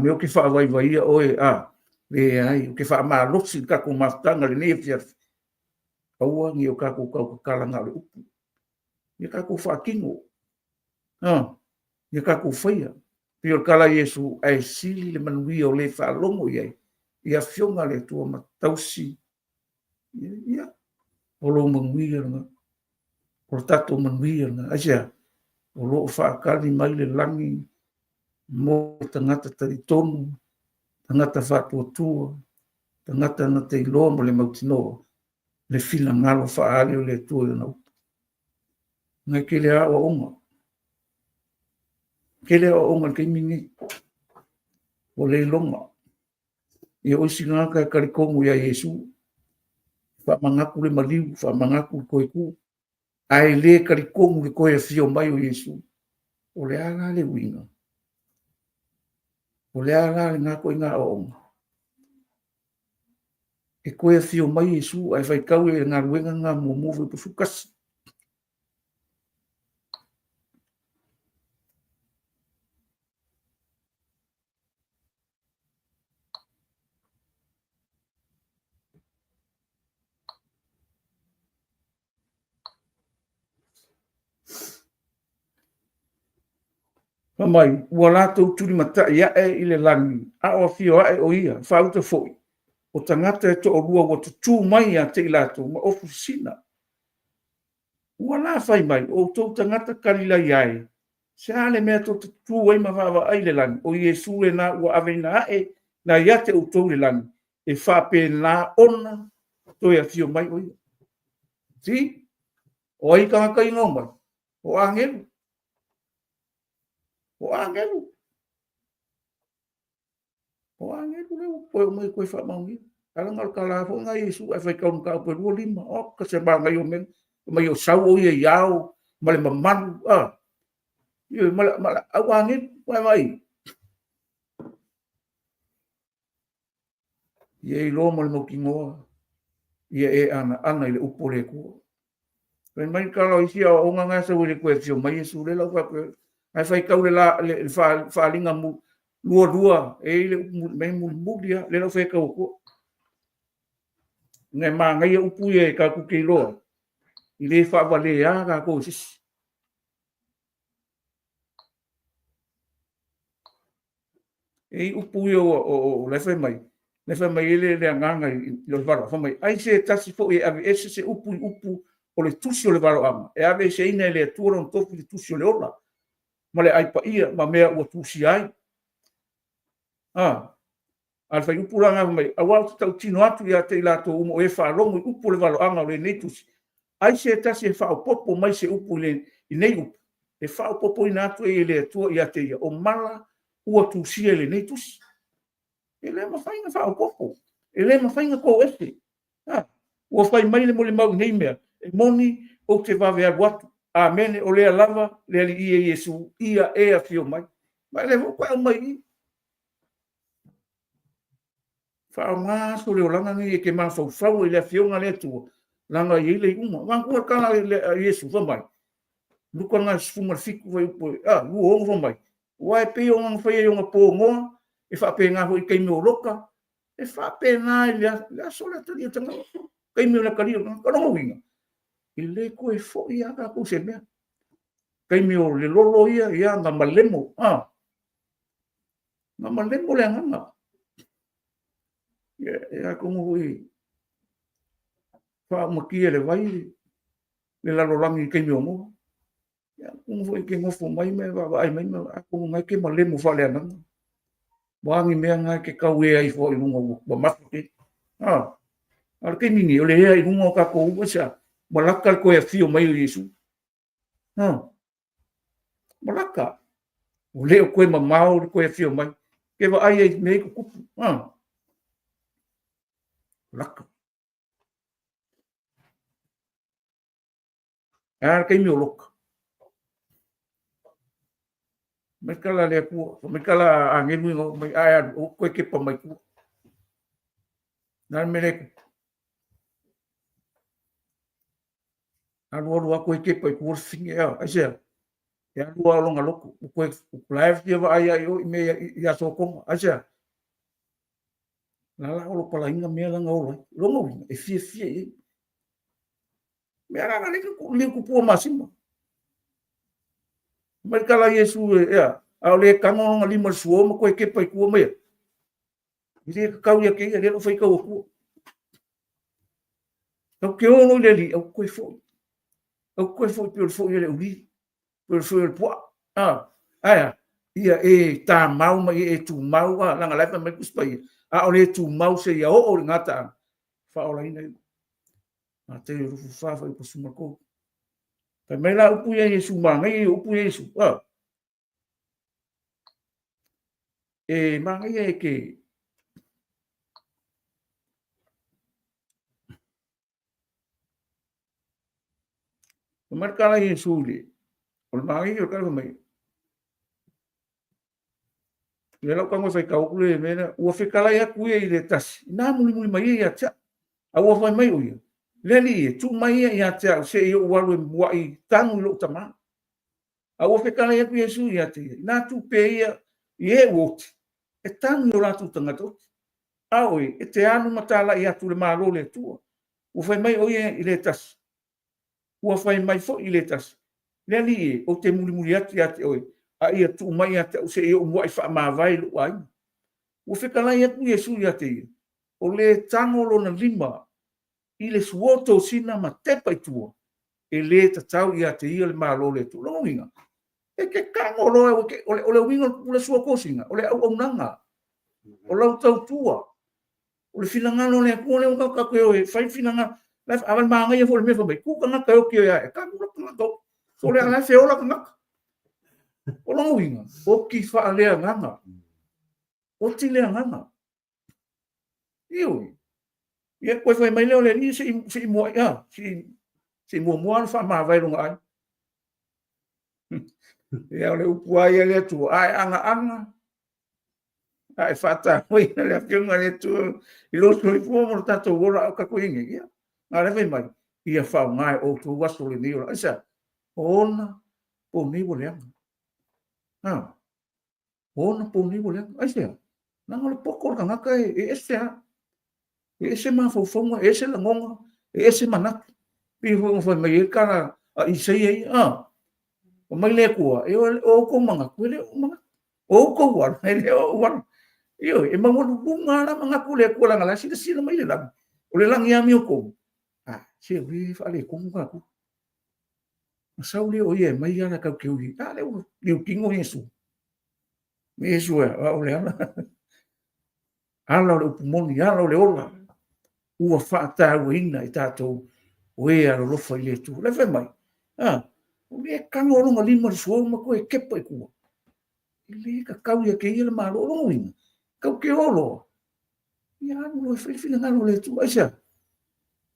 me o ke fa vai oe le ai o ke fa ma losi ka ko mastanga le ne fia aua ngi o ka ko kala nga le upo ye ka ko fa kingo ye ka ko faia pio kala Yesu ai sili le manui o le fa longo ye ia fionga le tua matausi ia o lo manui nga o tato manui nga asia o lo fa kali mai le langi mo tangata tari tonu tangata fa tua tangata na te ilo mo le mautino le fila ngalo fa ali o le tua na ngai ke le a o onga ke le o onga ke mingi o le longa e o singa ka karikongu ia Yesu fa mangaku le maliu fa mangaku koe ku ai le karikongu le koe fio mai o Yesu o le ala le winga o le ala le ngako inga o e koe fio mai Yesu ai fai kau e ngā ruenga ngā muamuwe pusukas Mamai, ua lātou turi mata ia e le langi, a o fio a e o ia, whauta foi. O tangata e to o rua wa tutu mai a te lātou, ma ofu sina. Ua la whai mai, o tau tangata karila iai, se ale mea to tutu wai ma wawa ai le langi, o Yesu le na ua aveina e, na ia te o tau le langi, e whape la ona, to ia fio mai o ia. Si? O ai kanga kai ngomai, o angelu. O angelu. O angelu leo, koe o mai koe wha maungi. Ala ngal ka la fo nga Yesu, ai whai kaun ka upe rua lima, o ka se maa ngai o men, mai o sau o ia iau, male mamanu, Ia mala au angelu, koe mai. Ia i lo male mo ki ngoa, ia e ana i le upo le kua. Pai mai ka lo isia o nga ngasa ule koe fio mai Yesu le lau ka koe, ai whai kau le la, le whaalinga mu, lua, e le mai mulia, le lau whai kau kua. Ngai mā ngai upu e ka kuke loa. I le whaawale a ka kou sisi. E upu e o le whai mai. Le whai mai ele le anganga i le whara. Whai mai, ai se tasi fo e ave ese se upu o le tusi o le whara ama. E ave se ina le atua on tofu le tusi o le ola. Ma le ai pa ia, ma mea ua tusi ai. Al fai upu ranga mai, a wau tau tino atu ia te ilato umo e whaarongo i upu le walo anga o le neitusi. Ai se tasi e whao popo mai se upu le i nei upu. E whao popo ina atu e le atua ia te ia. O mala ua tusia le neitusi. E le mawhainga whao popo. E le mawhainga ko ese. Ua whai mai le mo le mau nei mea. E moni o te wawe aru atu. Amene o lea lava le ali ia Yesu ia e a fio mai. Mai le mo kwa mai i. Wha so le olanga ni e ke ma fau i le fionga le tua. Langa i le uma. Wangua kala le Yesu whamai. Luka ngā sfunga fiku vai upo. Lua ongo whamai. Wai pe o ngā whai e o ngā pō ngoa. E whape ngā hoi keimi o roka. E whape ngā i le so le tari o tanga. Keimi o na kari o ngā karongo winga. I le koe fo i a kā kou se mea. Keimi o le lolo ia ngā malemo. Ngā malemo le nganga. E a kongo hui wha makia le vai le lalorangi keimi o moa. E a kongo hui ke ngofo mai me wa ai mai me a kongo ngai ke malemo wha le ananga. Wangi mea ngai ke kau e ai fo i runga wa mafu ke. Ala ke nini o le ea i runga o ka kou wasa. Malaka koe a fio mai o Yesu. Malaka. O leo koe mamao koe a fio mai. Ke wa ai ai mei kukupu. Laka. Kai mi o loka. Mai kala le kua. Mai kala a ngenu ingo. Mai aia o koe kepa mai kua. Nā me reku. Alu a koe kepa i kua singe ea. Aisea. E alu a longa loko. O koe laef tia wa aia i o i me i aso konga. Aisea. Nala olo pala inga mea langa olo. Longa winga. E fie i. Mea ranga le kupua masima. Mai kala Yesu ea. Ao le kangonga lima suoma koe kepa i kua mea. I le kakau ia kei, le no whai kau a kua. Au ke ono le li, au koe fo. Au koe fo pio le fo i le uri. Pio le fo i le pua. Aia. Ia e tā mau ma e tu mau. Langa laipa mai kuspai. O le tu mau se ia o le ngata. Whaola ina i. Te rufu whawha i pasuma kou. Pai mai la upu ia Yesu mangai upu Yesu. E mangai e ke Markala Yesu le. O mai o ka mai. Le lo kango fai kau le mena ua fekala ia ku i le tas. Na muli mai ia cha. A ua fai mai o ia. Le li tu mai ia cha se i walu mua i tangu lo tama. A ua fekala ia ku Yesu ia te. Na tu pe ia ie wot. E tangu o ratu tangato. Aoi e te anu matala ia tu le malo le tua. Ua fai mai o ia i le tas. Ua fai mai fo i le tas. Le li o te muli ati oi. A ia tu mai ate o se i o mua i wha maa vai lo ai. Ua whekalai atu Yesu ia te ia. O le tango na lima. I le suoto sina ma tepa i tua. E le tatau ia te ia le maa lo le tu. Longo inga. E ke kango lo e o le winga o le sua kosinga. O le au nanga. O lau tau tua. O le finangalo le kua le o kau kakeo e fai finanga. Lai awan maa ngai e fo le mefa mai. Kuka nga kao kio ia e kango la kangato. So le ala feola kangaka. O longo inga, o ki wha lea nganga. O ti lea nganga. Ioi. Ia koe whai mai leo le ni si mua ia. Si mua wha maa vai runga ai. Ia le upua ia le tu. Ai anga. Ai whata hui na le whiunga le tu. I loto i pua mo tato wora au kako inge. Ia. Ngā le whai mai. Ia whao ngai o tu waso le ni ora. Isa. Ona. Po ni wo leanga. Ona po ni wo leanga. Aisea. Nanga le poko ka ngaka e esea. E ese mafofonga, e ese langonga, e ese manat. Pi ho foi mai kana a isei ai. O mai le kua. E o ko manga kuele o manga. O ko war. E le o war. Io e mango bunga na manga kule kula ngala sina mai le lang. O le lang ia mi o ko. Se vi fa le ko nga ku. Sa uli o ye mai ana ka kiui. Le o kingo Yesu. Yesu o le ana. Ala o pumoni ala o le ola. Ua whaata uina i tātou oe aro rofa i le tu. Le whai mai. O le kanga o longa lima suo ma koe kepa i kua. I le ka kau ia ke ia le maro o longa ina. Kau ke olo. Ia anu lo e whiwhina ngano le tu. Aisa.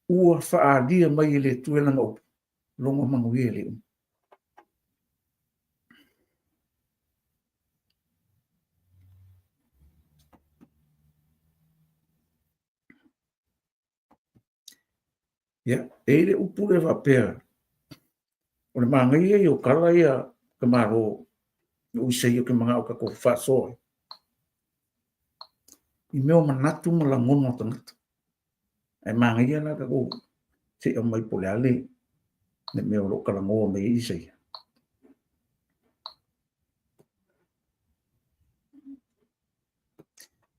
Ua whaadia mai i le tu e langa upu. Longa mangu ia le umu. Ia, e le upu le wapea. O le mangai e o kala ia ka maro o isei o ke mga o ka ko whasoe. I meo manatu ma la ngono tangata. E mangai ia la ka ko se o mai pole ale ne meo lo kala ngoa me isei.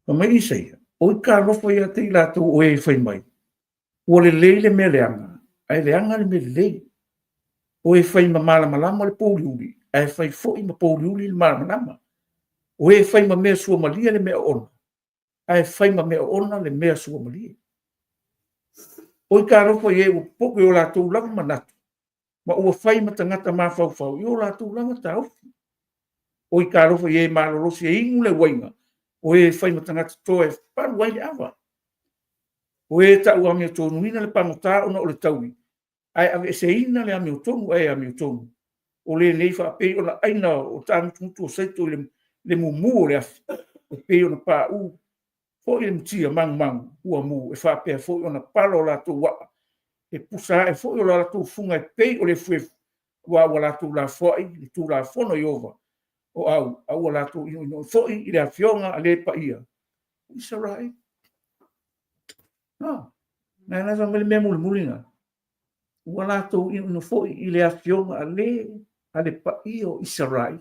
O mai isei, o i ka rofo ia te ila tu o e whai mai. O le leile me leanga, ai leanga le me leile. O e whai ma malama le pōliuli, ai whai fo i ma pōliuli le malama. O e whai ma mea sua malia le mea ona. Ai whai ma mea ona le mea sua malia. O i ka rofo i e o poke o la tū langa manatu. Ma ua whai ma tangata ma whau i o la tū langa tau. O i ka rofo i e malorosi e ingu le wainga. O e whai ma tangata toe paru wai le awa. O e ta ua mea tonu ina le pangota ona o le taui. Ai ave se ina le ame o tonu, ai ame o tonu. O le neifa pe o na aina o tangutu o seito le mumu o le afi. O pe o na pā u. Fo i le mtia mang ua mu. E wha pea fo i o na palo la tō waka. E pusa e fo i o la tō funga e pe o le fuefu. Wa la tō la fwai, le tō la fono i ova. O au la tō ino fo i le afionga a le pa ia. Isa rai. Nā nasa mele mulinga. Ua lātou ino foi i le afionga a le pai o Isarai.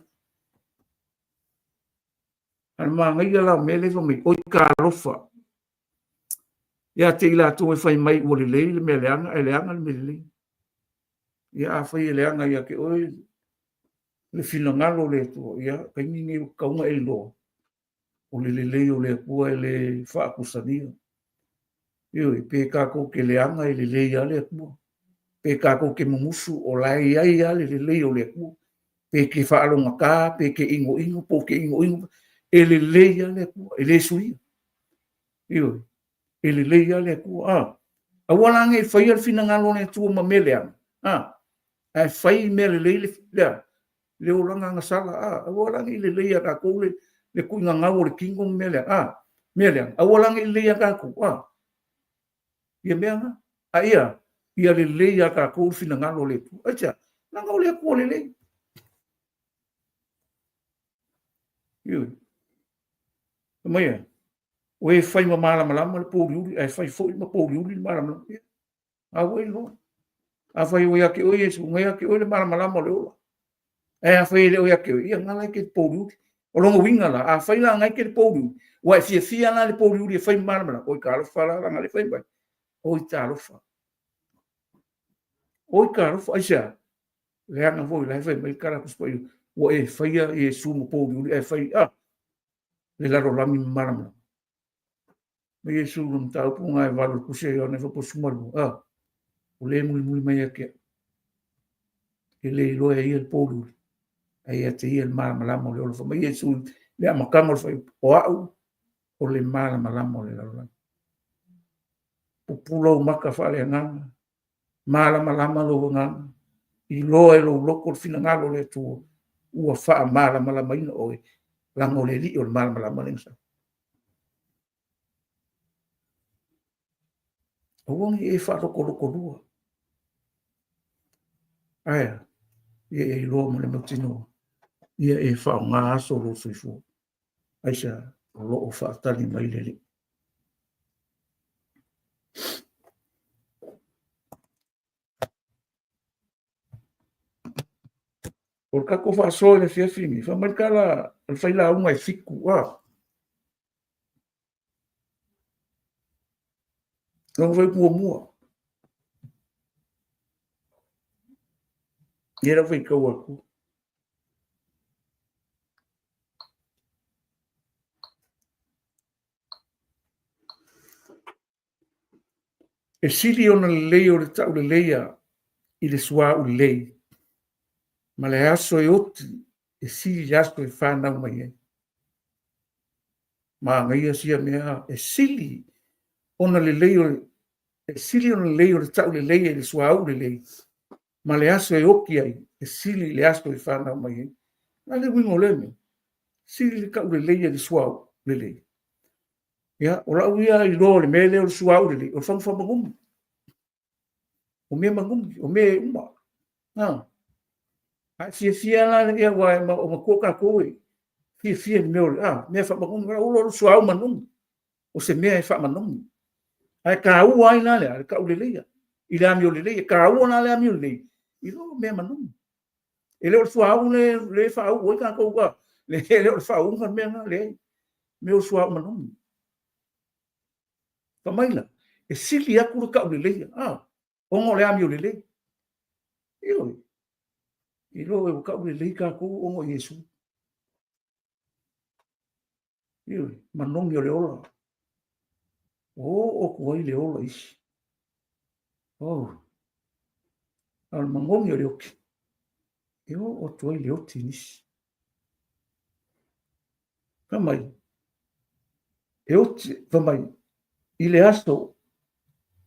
Ana māngai ala mele fa mai oi ka rofa. Ia te i lātou e whai mai ua le le me leanga, e leanga le me le. Ia a whai e leanga ia ke oi le finangalo le tua. Ia kaingi o kaunga e loa. O le o le kua e le whaakusania. Ioi, pe kako ke leanga i le ia le kua. Pe kako ke mumusu o lai ai ale le o le kua. Pe ke whaalonga kā, pe ke ingo, po ke ingo. E le ia le kua, e le sui. Ioi, e le ia le kua. A walange whai al fina ngalo ne tua ma meleanga. ai fai me le o langa nga sala o langa i le ka ko le ku nga ngau le kingo me le o langa i le ka ko ia me nga ia le ka ko fina ngalo le tu acha nga o le ko le io mai o e fai malama le po riuli ai fai foi ma po riuli malama a o lo a fai o ia ke o Yesu ngai ke o le malama le o a fai le o ia ke ia ngala ke po riuli o longo winga la a fai la ngai ke po riuli o e fia na le po riuli fai malama o ka lo fala nga le fai bai o ta lo fa o ka lo fa isa le ana voi la fai mai kara ku o e fai Yesu mo po riuli e fai le la ro la mi malama Yesu num tau punga e valu kuse o ne fo sumaru o le muli mai ake ele lo e il polu ai ate il malama le o fo mai Yesu le amakamo fo o le malama le la pulo maka fa le nga malama lo nga i lo e lo loko fina ngalo le tu ua fa malama ina o la ngole li o malama le sa Wong e fa loko lua. Aya, e lo mo le matino. Ia e fa nga aso lo suifu. Aisha, lo o fa tali mai lele. Por kako fa so le fia fini. Fa markala, al fai la unga e fiku. Não vai pôr mua. E era vai kau aku. E sili ona le lei o le tau le leia i le sua u le lei. Ma le aso e oti e sili aso e whanau mai e. Ma ngai asia mea e sili ona le lei o e sili ona le lei o le tau le leia i le sua u le lei. Ma le aso e oki ai e sili le aso e whanau mai e. Na le wingo le me. Sili le kau le leia le sua u le lei. Ya, ora uia i lo le mele o sua u le lei. O whangwha mangumi. O mea mangumi. O mea uma. Fia la le wa o makoka koe. Fia ni meo. Mea wha mangumi. O lo sua u manumi. O se mea e wha manumi. Ai ka ua ai na le ka u le leia. I le ami o le leia. Ka ua na le ami o le leia. I lo mea manumi. E le o sua u le wha u oi ka koua. Le o wha u ka mea na le. Mea o sua u manumi. Pamaila, e sili aku le kau le leia. Ongo le ami o le leia. I lo e kau le leia ka kou ongo Yesu. Manongi o le ola. O kuai le ola isi. Al mangongi o le oki. O tuai le oti nisi. Pamai. E oti, pamai. I le aso,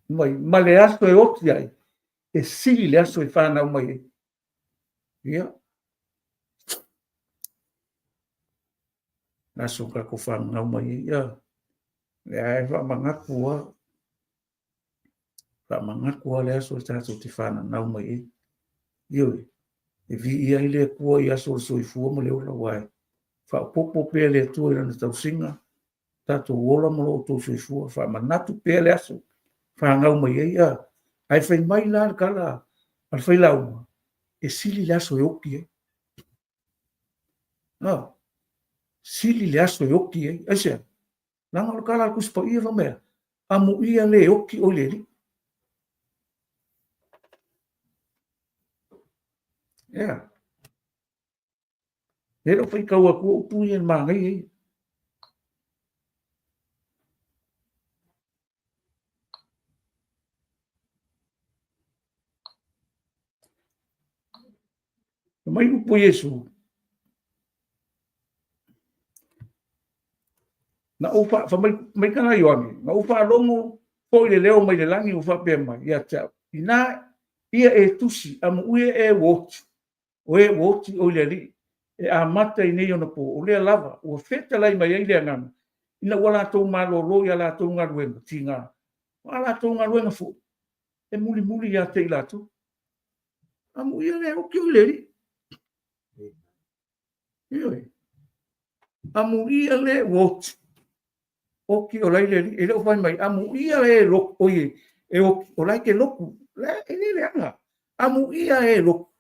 ma le aso e oti ai, e sili le aso e whanau mai e. Ia. Aso ka ko whanau mai e, ia. Le ae whamangakua le aso e tato te whanau mai e. Ioi. E vi ia i le kua i aso le soifua mo le ola wai. Whapopo pēr le atua i rana tau singa. Tato wola mo lo to soifua. Whamanatu pēr le aso. Whangau mai e ia. Ai whai mai la kala. Al whai lauma. E sili le aso e oki e. Sili le aso e oki e. Aisea. Nanga lo kala kuspa ia whamea. Amu ia le oki o le li. Ia. Hero whai kau aku o pui en mangai e. Mai upo Yesu. Na ufa, mai kanga yoami. Na ufa longo, poi le leo mai le langi ufa pe mai. Ia tau. Ina, ia e tusi a mo ia e woti o le li e a mata i nei ona po o le lava o feta lai mai le ngana ina wala to malo lo ya la to ngaruenga tinga wala to ngaruenga fu e muli ya te la to a mo ia le o ki o le li ia a mo ia le woti o ki o lai le li e le o fai mai a mo ia le lo o ye e o lai ke loku le e le anga a mo ia e lo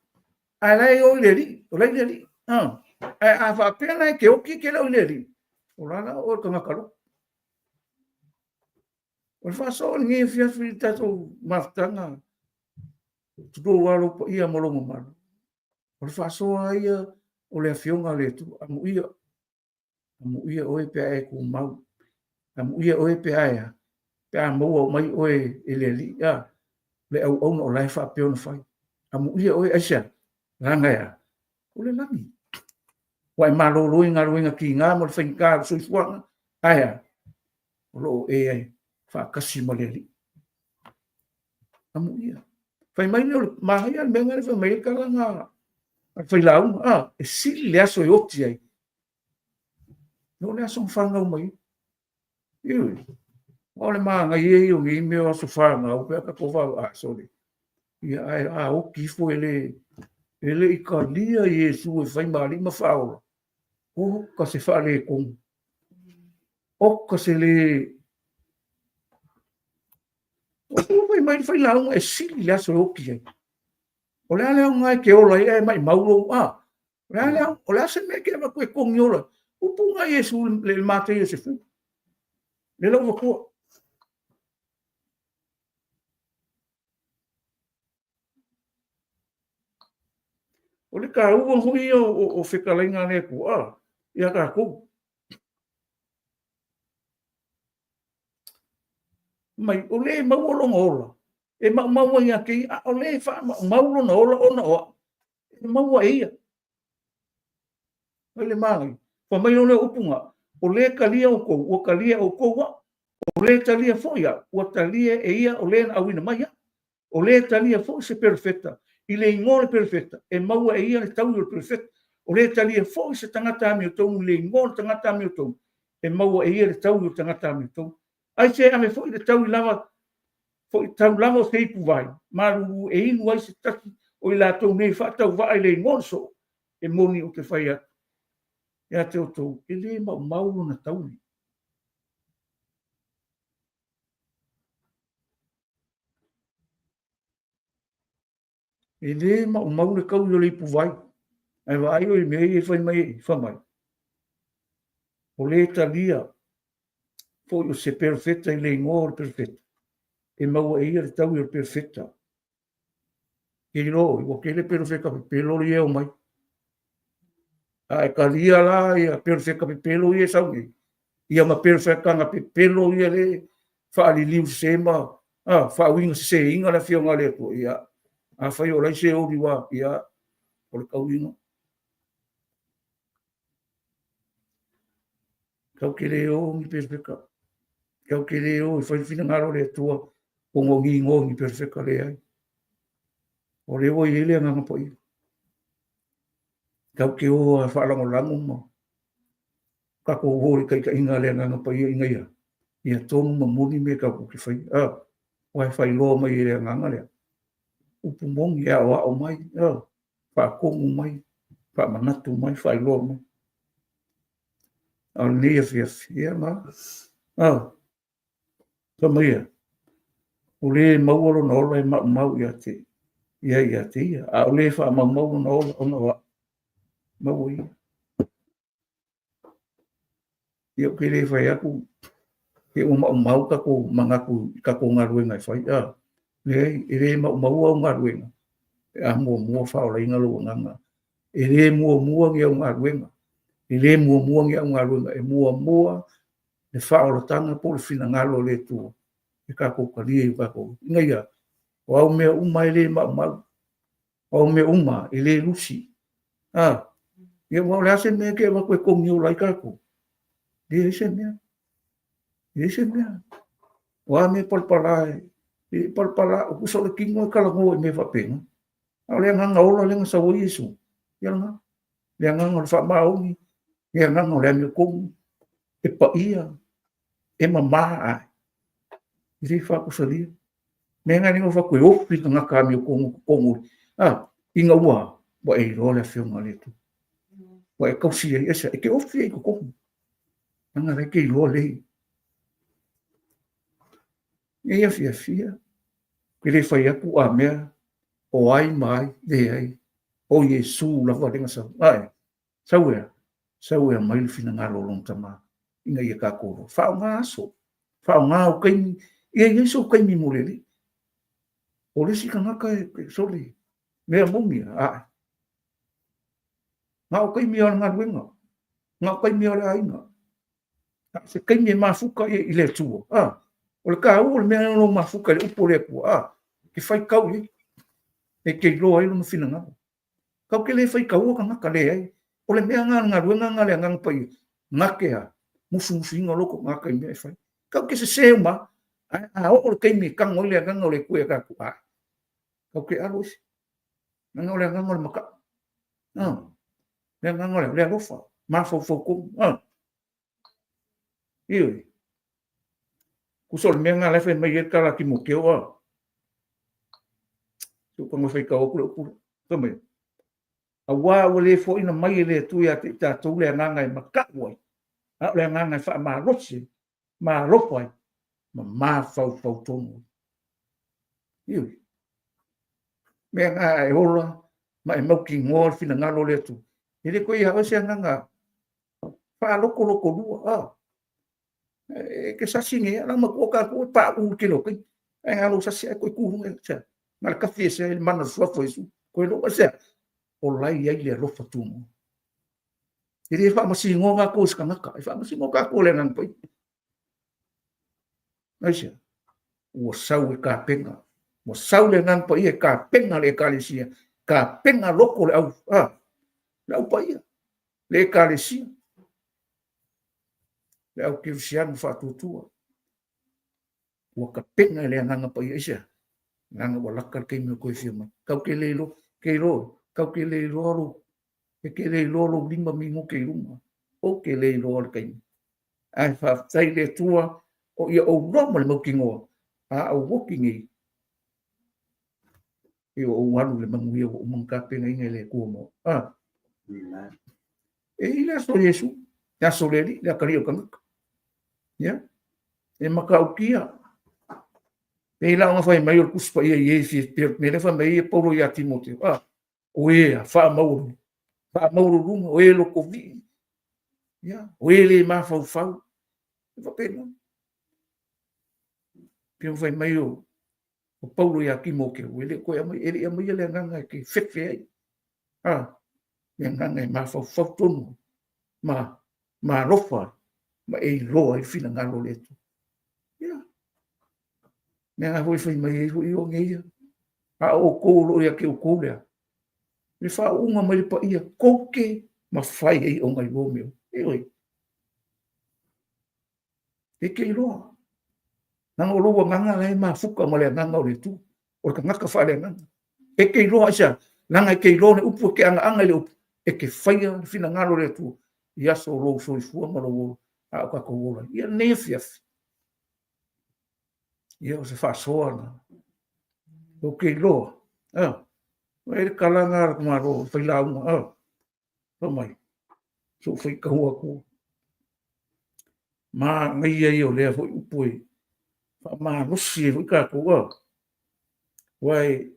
a lai o le li o lai le li a fa pena ke o ki ke le o le li o la o ka ngakalo o fa so ni fia fita to maftanga tu walo po ia mo lo mo o fa so ia o le fionga le tu a mo ia o pe e ku mau a mo ia o pe ai pe a mo o mai o e le li ya le au o lai fa pe on fai a mo ia o e asia ranga ya o le lami wai malo luinga ki nga mo finka so fuanga aya lo e fa kasi mo le li a mo ia fai mai no mai an benga fa mai ka nga fai lau e si le aso e opti ai no le aso fanga mai eu ole ma nga ye yo ngi me o so fanga o pe ka ko va so le ia a o ki fo ele i ka lia Yesu e fai mali ma faula o ka se fa le con o ka se le o fai mai fai la un e si le aso o ki o le ale ngai ke o la e mai maulo le ale o le se me ke ma ko con yola o punga Yesu le mate se fu le lo ko o le ka u hui o fekalenga le ku ia ka ku mai o le mau lo ngola e mau ia ke o le fa mau lo ngola ona o e mau ia o le mai fa mai le upunga o le kalia o kalia o ko o le talia foia o talia e ia o le awina mai o le talia fo se perfetta i le ngole perfetta e mau e ia le tau o perfetta o le talia fo se tangata mi o tau le ngole tangata mi o tau e mau e ia le tau o tangata mi o tau ai se ame fo le tau lava fo tau lava se ipu vai maru e inu ai se taki o la tau nei fa tau vai le ngole so e moni o te fai atu ia te o tau e le mau na tau e le mau le kau yo le ipu vai ai vai o me e fai mai fa mai o le talia fo o se perfetta i le ngor perfetta e mau e ia le tau i perfetta e lo o ke le perfetta pe lo ia o mai ai kalia la ia perfetta pe pelo ia sa ia ma perfetta nga pe pelo ia le fa ali liu sema fa winga se inga la fionga le ko ia a fai o lai se o diwa ia o le kauino kau ke le o mi perfetta kau ke le o fai fina ngaro le tua o ngongi perfetta le ai o le o ile nga po i kau ke o fa la ngolango mo ka ko o kai ka inga le nga po i inga ia tonu ma muni me ka ko ke fai wai fai lo mai le nga le upu mong ia wa o mai fa ko mai fa manatu mai fai lo mai al ni ia ma so mai o le mau lo no le mau ia te ia te a o le fa mau no ona wa mau ia ke le fai aku ke o mau ka ko mangaku ka ko ngaru ngai fai le mau o ngaru a mo fa o inga lo nganga le mo nge o ngaru le mo nge o ngaru e mo le fa o tanga po le fina ngalo le tu e ka ko ka li ka ko ngai o me mai le mau o me uma ele lusi ia mo la se me ke va ko ko nyu lai ka ko di se me wa me por parai I pala o kusa le kingo kala ngo me fa penga. A le nga ola le nga sa o Yesu. Ya nga. Le nga ngo fa mau ni. Le nga ngo le me ko e pa ia e mama a. I fa kusa li. Me nga ni ngo fa ko o pi nga ka me ko ah inga ua wa e ro le fe nga le tu. Wa e kausi e esa e ke o fi ko. Nga re ke ro le. Ia fia. Kere fai aku a mea o ai mai de ai. O Yesu la wa denga sa. Ai. Sauea mai le fina ngalo long tama. Inga ia ka koro. Fa nga so. Fa nga o kai ia Yesu kai mi morele. O le si kanga kai soli. Mea mungi ai. Nga o kai mi o nga wenga. Nga o kai mi o le ainga. Se kai mi mafuka i le tua. Ah. O le ka o le mea no mafuka le upo le ku a ke fai kau e ke lo ai no fina nga kau ke le fai kau ka nga le ai o le mea nga ruenga le nga pai nga ke a musu singa loko nga ka me fai kau ke se ma a o le ke mi ka ngo le nga le ku e ka ku a kau ke alo nga le nga le maka le nga le lofa ma fo ku iyo kusol me nga le fe me ye kala ki mo ke o tu pa fai ka o ku tome a wa o le fo ina mai le tu ya ta tu le nga ngai maka wai a le nga ngai fa ma rosi ma ropai ma fau tono iyo me nga e ola ma e mo ki ngor fina nga lo le tu ile ko ia o se nga fa loko lua ke sa singe ala ma ko ka ko pa u ke lo ke nga lo sa se ko ku nge ma ka fi se il mano so fo isu ko lo se o lai ia le ro fa tu mo ile fa ma si ngo ga ko ska ka fa ma si ngo ka ko le nan pai asia o sau ka penga mo sau le nan pai e ka penga le kalisia ka penga loko le au la pai le kalisia le au ki sian fa tutua o ka penga le nga pa ia nga wala ka ke me ko firma kau ke le lo kau ke le lo ke le lo lima mingo ke luma o ke le lo ke ai fa sai le tua o ia o no mo kingo a o walking e o walu le mangi o manka penga le ko mo e ila so Yesu ya so le la kari o kanga ya e makaukia e la nga fai mai o kuspa ia Yesu me le fa mai Paulo ya Timoteo o e fa mauru runga o e lo covid ya o e le ma fa fa pena pe fai mai o Paulo ya Timoteo o le ko ya mai ele mai le nga ke fet yang nga ma fa tono ma rofa ma e lo ai fina nga lo leto ya nga hoi fai mai o ngeia o ko lo ya ke o ko le me fa unha mai pa ia koke ma fai ai o ngai wo meu e ke lo nang o lo nga lai ma fuka ma le nga o le tu o ka ngaka fa le nga e ke lo asia nanga ke lo ne upu ke anga le upu e ke fai fina nga lo le tu ia so lo so fu ma lo a ka ko wo ia nefias ia se fa soana o ke lo e kalanga ma ro fai la o mai so fai ka ho ko ma ngai ai o le fo upoi fa ma no si ro ka ko wai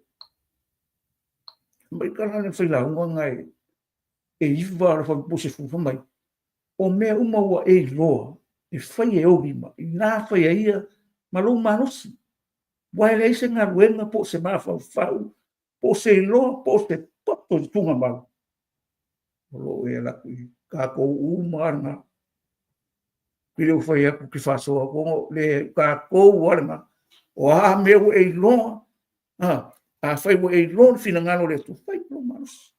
mai kana le fai la ngai e iva fa po se fu mai o me uma wa e lo e fai e obi ma na fai ia ma lo manos wai le se nga ruenga po se ma fa po se lo po se toto tunga ma lo e la ka ko uma pile o fai aku ki fa so ko le ka ko wala o a me e lo a fai wo e lo fina ngalo le tu fai lo manos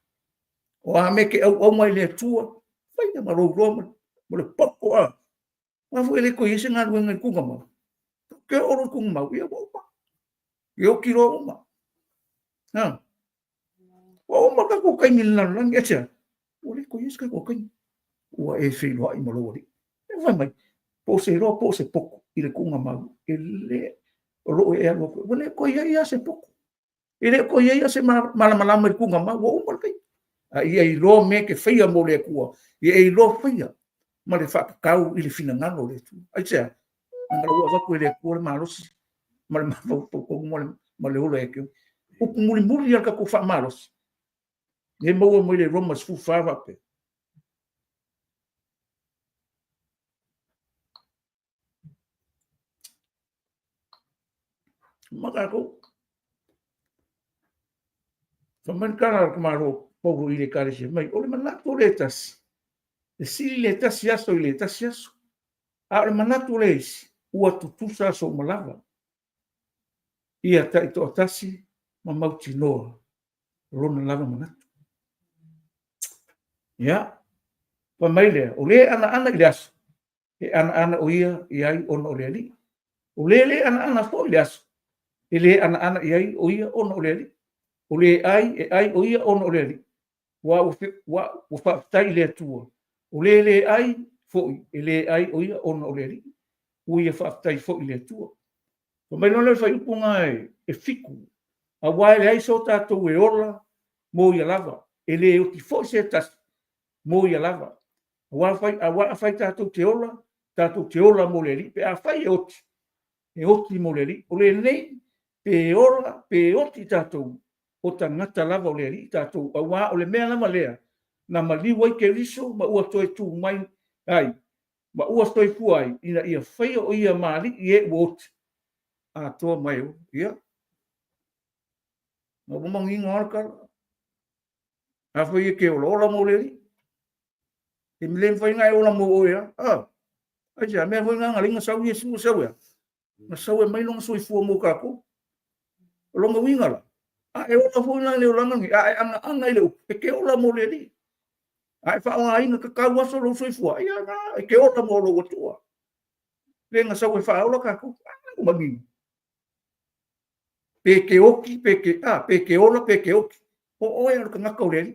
o a me ke o mai le tua fai na ro mo le poko ma foi le ko yese nga ruenga ku ma ke oro ku ma ia bo Eu kilo uma. Uma ka ko kai min lan lan ya. Ore ko yes ka ko kai. Ua e whelo ai malori. E vai mai. Po se ro po se poko. I le kunga mau. E le ro e alo. Wale ko ia se poko. I le ko ia se malama i kunga mau. O umar kai. Ia i lo me ke whaia mo le kua. Ia i lo whaia. Ma le whakakau i le whina ngano le tu. Ai tea. Ngara ua waku i le kua le marosi. Ma le mawapoko ma le ula e keu. Upu muri muri alka ko wha marosi. E maua mo i le Romas fu whawa pe. Makako. Whamankana kamaro pogo i le karese mai. O le manatu le tasi. Le sili le tasi aso i le tasi aso. A le manatu le isi. Ua tutusa aso malava. Ia ta ito atasi ma mauti noa. Rona lava manatu. Ia. Pa mai lea. O le ana i le aso. E ana o ia i ai ona o le ali. O le ana fo i le aso. E le ana i ai o ia ona o le ali. O le ai o ia ona o le ali. Wa whaftai le atua. O le ai foi. E le ai o ia ona o le ali. O ia whaftai foi le atua. O mai nona whai upunga e fiku. A wai le ai so tātou e ola mo ia lava. E le o ti foi se tas mo ia lava. A wai tātou te ola mo le ali. Pe a whai e oti. E oti mo le ali. O le nei pe ola pe oti tātou. O ta ngata lava o le ali tātou. A wā o le mea lama lea. Na maliwa i ke riso ma ua toi tū mai. Ai. Ma ua toi fu ai. Ina ia whaia o ia maali i e oti. A toa mai o. Ia. Ma umangi ngā kara. A whaia ke ola mo le ali. E mile mwhai ngai ola mo o ia. Aja, mea whai ngā ngaringa sau ia singo sau ia. Na sau e mai longa soi fua mo kako. Longa wingala. E ola fo na le ola ngi. Anga i le upe ke ola mo le ali. Ai fa nga ina ka ka waso lo soi fua. Ia na ke ola mo lo tua. Le nga sau e fa ola kako. Ko magi. Pe ke oki, pe ke ola, pe ke oki. O e ka ngaka o le ali.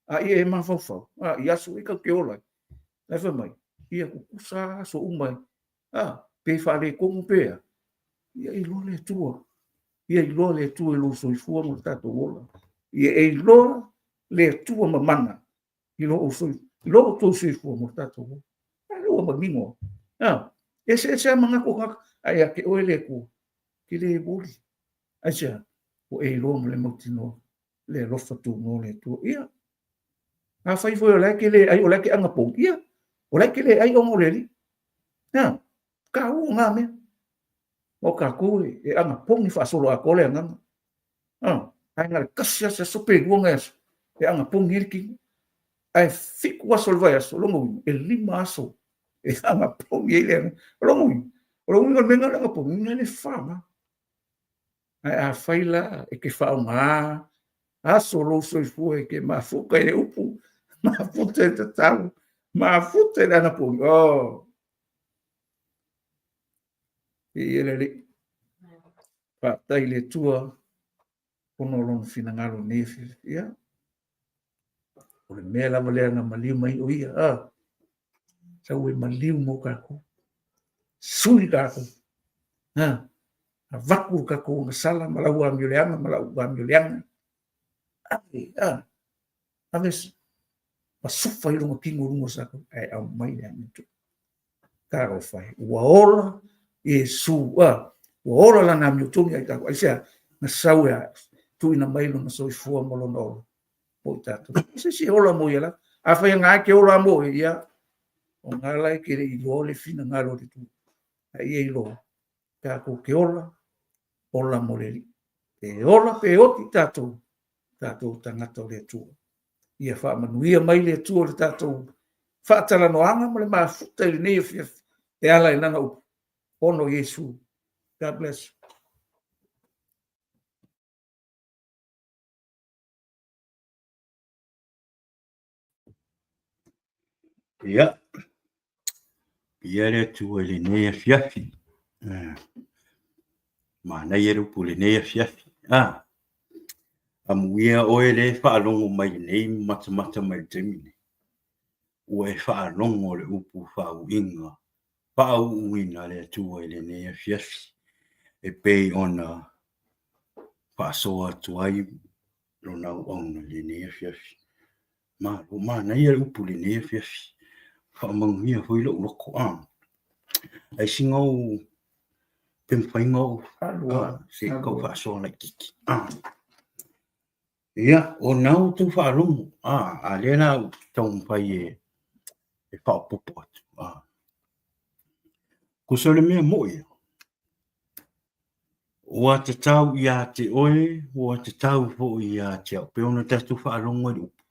Ia e mawhawhau. Ia su i ka ke ola. Lefa mai. Ia kukusa so umai. Pe whare kongu pea. Ia i lo le tua. Ia i lo le tua i lo soi fua mo tato ola. Ia i lo le tua mamana. I lo o soi. I lo o tau soi fua mo tato ola. Ia lo o mamingo. Ese mga ko hak. Ai a ke oe le ko. Ki le boli. Ai sea. O e lo mo le mautino. Le rofa tu no le tua. Ia. A fai foi o le ke le ai o le ke anga pong. Ia. O le ke le ai o mo le li. Ka u nga me. O ka ku e anga pong ni fa solo a kole nga. Ai nga kasia se sope luonga eso. E anga pong hirki. Ai fiku wa solva eso. Longo e lima aso. E anga pong e le. Longo. Longo nga menga anga pong. Nga le fama. Ai a faila e ke fa nga. A solo so fu e ke ma fuka e upu. Ma futa e tatau. Ma futa e anga pong. E ele tai le tua ono lon finangalo nefi ia o le mea lava lea nga maliu mai o ia sau e maliu mo kako suli kako a vaku kako nga sala malau amioleanga malau amioleanga aves masufa i longa kingo rungo sako ai au mai lea mitu karo fai ua ola e su ua ola lana miutungi ai kako ai sea na sau ya tu ina mai no so fua mo no po tato se ola mo ia a fa nga ke ola mo ia o nga lai ke i lo le fina nga lo tu ai e lo ka ko ke ola mo le e ola pe o tato tangata le tu ia fa manuia mai le tu le tato fa tala no anga mo le ma futa le ne e ala ina no ono Yesu. God bless you. Ia. Ia le tu ele ne fiafi. Mana ia upule nei fiafi. Amuia oe le whaalongo mai nei mata mai temine. Ua e whaalongo le upu whauinga. Whauinga le atua le nei fiafi. E pei ona whaasoa tuai lona uauna le nei fiafi. Mana ia upu le nei fiafi. Whaamangmia hui loko ai singau pemwhaingau se kau whaasoa lai kiki. Ia, o nau tu whaalongo. A lena tau mwhai e whaapopo atu. Kusole mea mo ia. Ua te tau ia te oe, ua te tau fo ia te au. Peona tatu whaalongo i upu.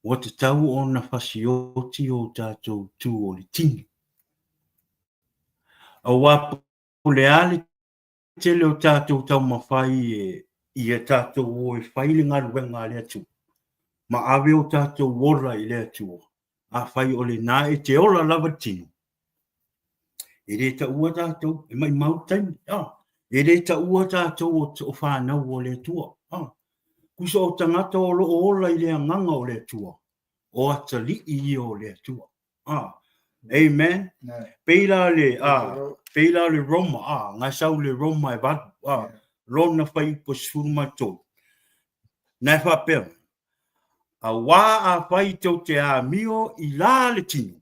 Ua te tau o na whasioti o tātou tū o le tini. A wapu le ale te leo tātou tau mawhai ia tātou o e whaile ngaruenga le atu. Ma awe o tātou wora i le atu. A whai o le nā e te ola lava tino. E re ta ua tātou, e mai mautaini. E re ta ua tātou o whanau o le atua. Kusa o tangata o lo ola i le anganga o le atua. O ata li i o le atua. Amen. Peila le Roma. Ngai sau le Roma e vatu. Lona whai po sfuruma tō. Nai whapea. A wā a whai tau te a mio i la le tino.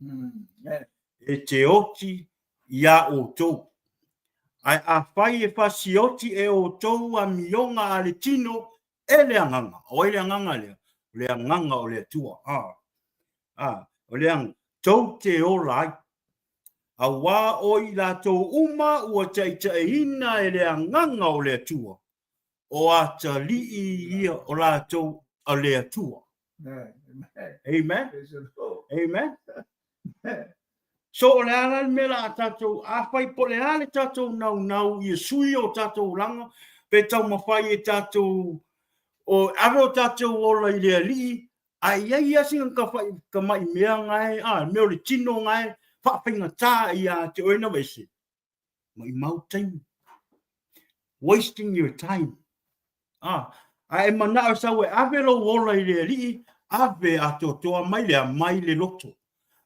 E te oti ia o tō. Ai a whai e whasioti e o tō a mionga a le tino e le anganga. O e le anganga le. Le anganga o le atua. O le ang tau te o lai. A wā o i la tō uma ua taita e ina e le anganga o le atua. O ata li i ia o la tō a le atua. Amen. Amen. So o le ala me la tātou a whai po le ale tātou nau i sui o tātou langa. Pe tau mawhai e tātou o aro tātou ola i le ali. Ai ia singa ka whai ka mai mea ngai. Meo le tino ngai. Whawhinga tā i a te oina wese. Mai mau time. Wasting your time. Ai mana o sau e awe lo ola i le ali. Awe a toa mai le loto.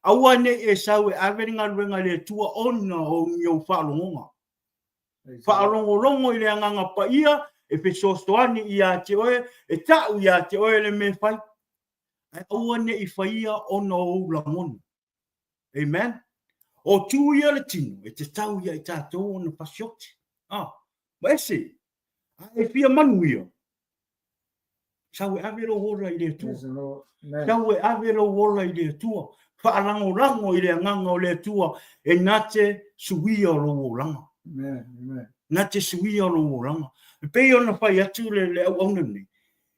Aua ne e sau e awe ringa ruenga le tua ona o miau whaalongonga. Whaalongolongo i le anganga pa ia. E pe sostoani i a te oe. E tau i a te oe le me whai. Aua ne i whaia ona o lamonu. Amen. O tu ia le tino. E te tau ia i tātou ona pasioti. Ma ese. E fia manu ia. Sau e awe lo hora i le tua. Sau e awe lo hora i le tua. Whaalango i le anganga o le tua. E nate suia o lo langa. Nate suia o lo langa. E pei ona whai atu le au auna nei.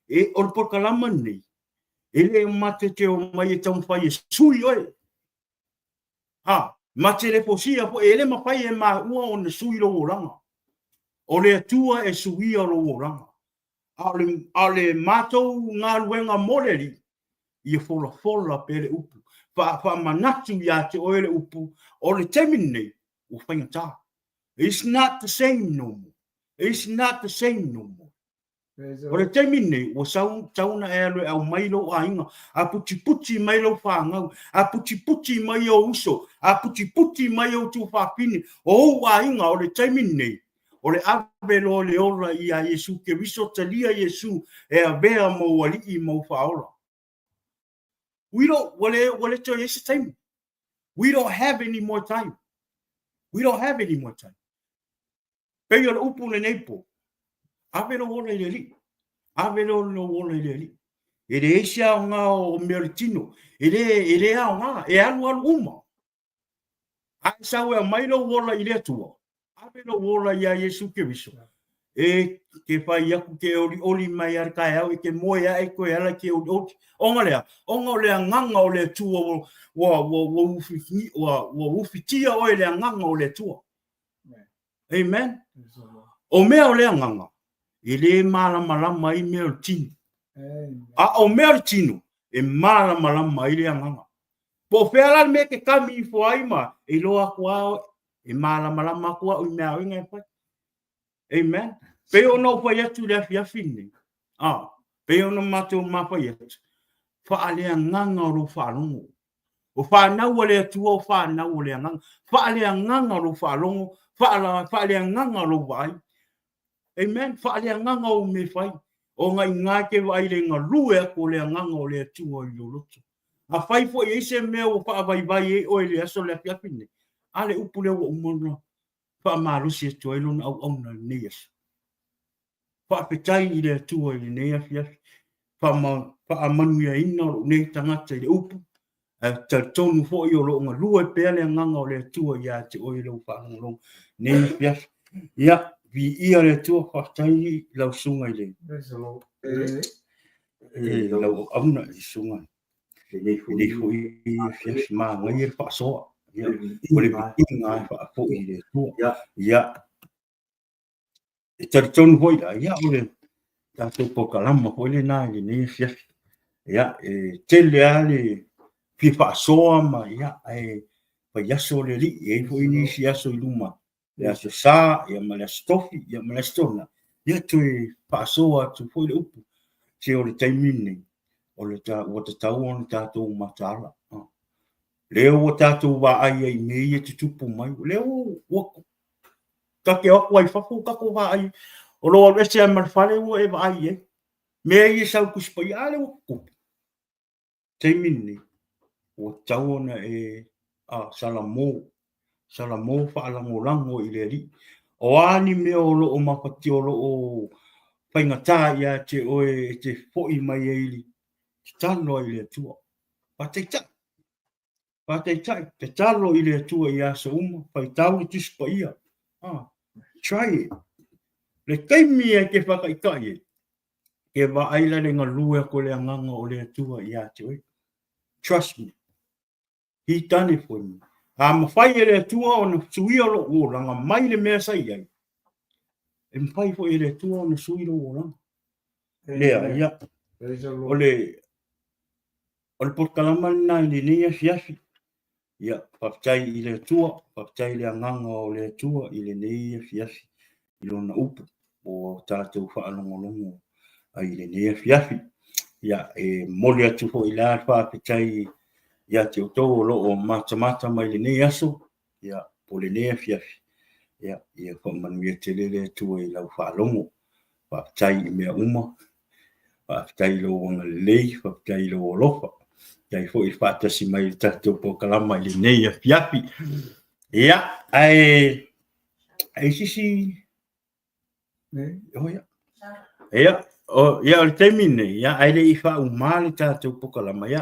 E o le porkalama nei. E le mate te o mai e tau whai e sui oe. Mate le posia po e le mawhai e maa ua o na sui lo langa. O le atua e suia o lo langa. A le mātou ngā ruenga moreri i e fola pe le upu. Wha manatu i a te oe le upu o le temine o whainga tā. It's not the same no more. It's not the same no more. O le temine o sauna e aloe au mailo a inga. A puti mailo whangau. A puti mai o uso. A puti mai o tu whapini. O a inga o le temine. O le awe lo le ora i a Yesu, ke viso talia Yesu, e a vea mo wali i mo whaola. We don't, to Yesu time. We don't have any more time. We don't have any more time. Pei o le upu le neipo. Awe lo ora i le li. Awe lo ora i le li. E le esia o ngā o meritino. E le a o ngā. E alu uma. A sa ue mailo ora i le tua. Awe lo wola ia Yesu ke viso. E ke whai aku ke oli mai ar kai au, e ke moe a e koe ala ke oli. Onga lea nganga o lea tua wa ufitia o lea nganga o lea tua. Amen. O mea o lea nganga. E le malama i mea o tino. O mea o tino. E malama i lea nganga. Po wheala me ke kami i fo aima. E loa kua e malama kua o mea o inga e whai. Amen. Pe ono pa yatu le fiafini. Pe ono mato mapa yatu. Faale nganga ro falongo. O fa na wale tu o fa na wale nganga. Faale nganga ro falongo. Faale nganga ro vai. Amen. Faale nganga o me fai. O ngai ngake vai le ngalue ko le nganga o le tu o yoloto. A fai fo e se me o fa vai o le aso le fiafini. Ale upule o umono. Fa marusi to elon au na nias. Fa petai i le tu o le ne fiafi. Fa amanu ia ina o ne tangata i le upu. Ta tonu fo i o lo nga lua pe le nganga o le tu o ia te o i lo fa ngolong ne fiafi. Ia vi ia le tu o fa tai lau sunga i le. Lau auna i sunga. Ne fo i fiafi ma ngai fa soa. Ia o le inga fa fo i le tu. Ia tonu foi da ia o le ta to pokalama foi le na le ne fiafi. Ia tele ale fifa soa ma ia pa yaso le li foi ni si yaso luma. Ia so sa ia ma le stofi ia ma le stona. Ia tu fa soa tu foi le upu. Se o le taimini o le ta o ta on ta to matala. Leo o ta to va ai ai me ia tu tupu mai. Leo o ka ke o ai fa fu ka ko va ai. O lo le se mar fale o e va ai. Me ia sa ku spa ia le o ku. Taimini o tauna salamo fa lango i le ri o ani me o lo o mapati o lo o paingata ia te o te foi mai ili talo i le tua pateta te talo i le tua ia so pai tau i tuspa ia try it le kaimi e ke whakaikai ke wa aila le ngalua ko le nganga o le tua ia te oi trust me. He done it for me. Mawhai e le tua o na sui o lo o ranga mai le mea sai ai. E mwhai fo e le tua o na sui o ranga. Lea, ia. O le porkalama na i le nea fiafi. Ia, papitai i le tua, papitai le anganga o le tua i le nea fiafi. I lona upu o tātou whaalongolongo i le nea fiafi. Ia, mole atu fo i la papitai ia te o lo o mata mai le nei aso ia po le nei fiafi ia ko man ia te le tu i lau whalongo pa tai me uma pa tai lo nga lei pa tai lo lofa ia fo i fata si mai tato po kalama le nei fiafi ia ai sisi ia o termine ia ai le i fa umale tato po kalama ia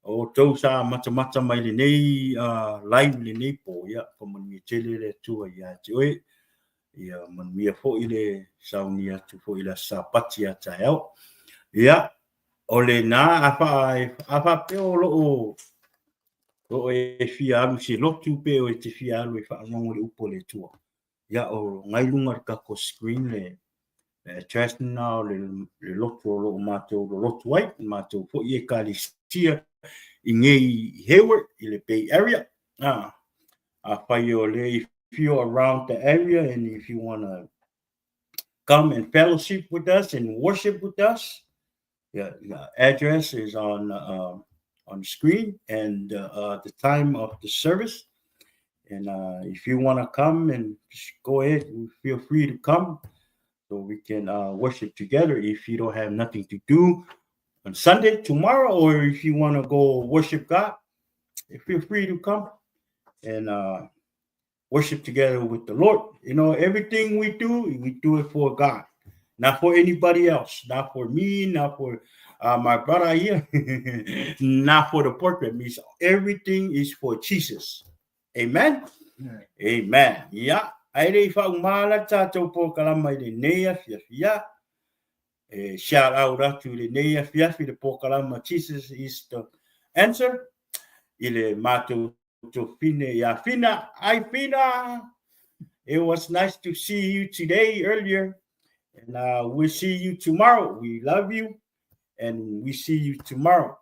o tau sa mata mai le nei live le nei po ia ko man mi tele le tu ia te oi ia man mi fo ile sauni atu fo ile sapati ata eu ia o le na apa pe o lo e fia am si lo tu pe o te fia lo fa no le upo le tu ia o ngai lunga ka ko screen le trust now le lo mato lo tu ai mato fo ie kali sia in Hayward, in the Bay Area. If you're around the area and if you want to come and fellowship with us and worship with us, the address is on screen and the time of the service. And if you want to come and just go ahead, feel free to come so we can worship together. If you don't have nothing to do on Sunday, tomorrow, or if you want to go worship God, feel free to come and worship together with the Lord. You know, everything we do it for God, not for anybody else, not for me, not for my brother here, not for the portrait. Means everything is for Jesus. Amen. Amen. Yeah. Ai fa umala tatou po kalama ile nea fia. Shout out to the nea fiafi the pokalama. Jesus is the answer. Ile mato to fine ya fina. I fina. It was nice to see you today earlier, and we'll see you tomorrow. We love you, and we see you tomorrow.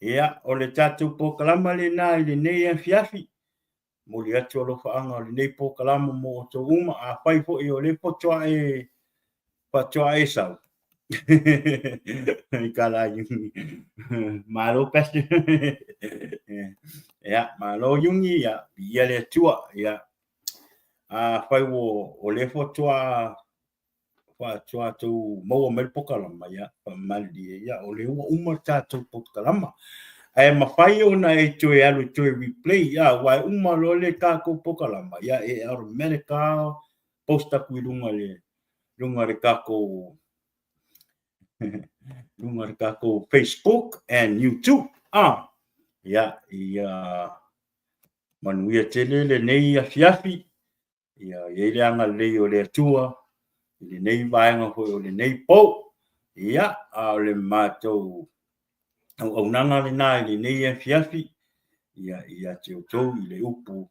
Yeah, ole tato pokalama le na ile nea fiafi. mo le atu lo faanga o le nei po kalama mo to uma a pai fo i o le po toa e sau. I kala yungi. Malo peste. Ya, malo yungi ya, ia le tua ya. A pai o le fo toa tu mo me po kalama ya, mal dia ya o le uma tu po kalama. Ai mawhai ona e tue alu tue replay ya wai uma lo le kako pokalama ya e America posta kui lunga le kako lunga le kako Facebook and YouTube ya manuia tele le nei a fiafi ya ye le anga le o le tua le nei vaenga o le nei po ya a le matou au nanga le nai le nei e fiafi ia te utou i le upu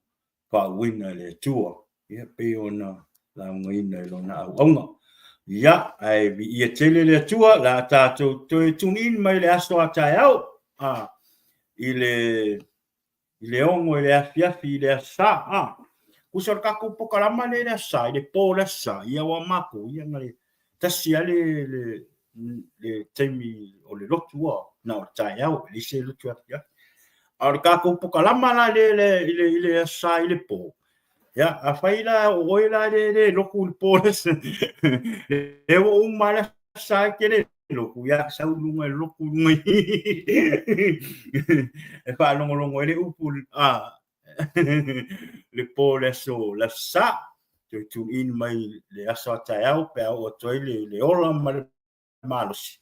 whauina le tua ia pe ona la ngaina lo na au aunga ia ai ia tele le tua la tātou toi tunin mai le aso atai au i le ongo i le fiafi i le asa kusor kako pokalama le asa i le po le asa ia wa mako ia ngale tasi ale le temi o le lotua na o tai au le se lotua ya ar ka ko pokalama la le sa ile po ya a faila o ila le loku po le o mala sa ke le loku ya sa lunga loku lunga e fa longo le upu le po le so la sa tu in mai le asa tai au pe o toi le ola malos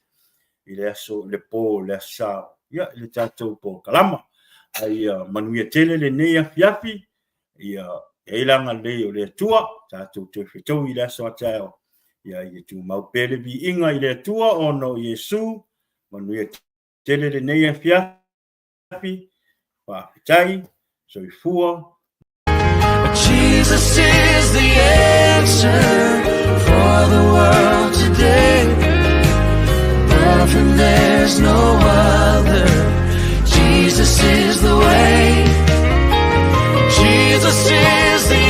ile aso le po le sa ya le tato po kalama ai manuia tele le nei fiafi ia e langa le o le tua tato te fito ile aso tao ia i tu mau pele bi inga ile tua ono Yesu manuia tele le nei fiafi pa tai so i fua. Jesus is the answer for the world today. And there's no other. Jesus is the way. Jesus is the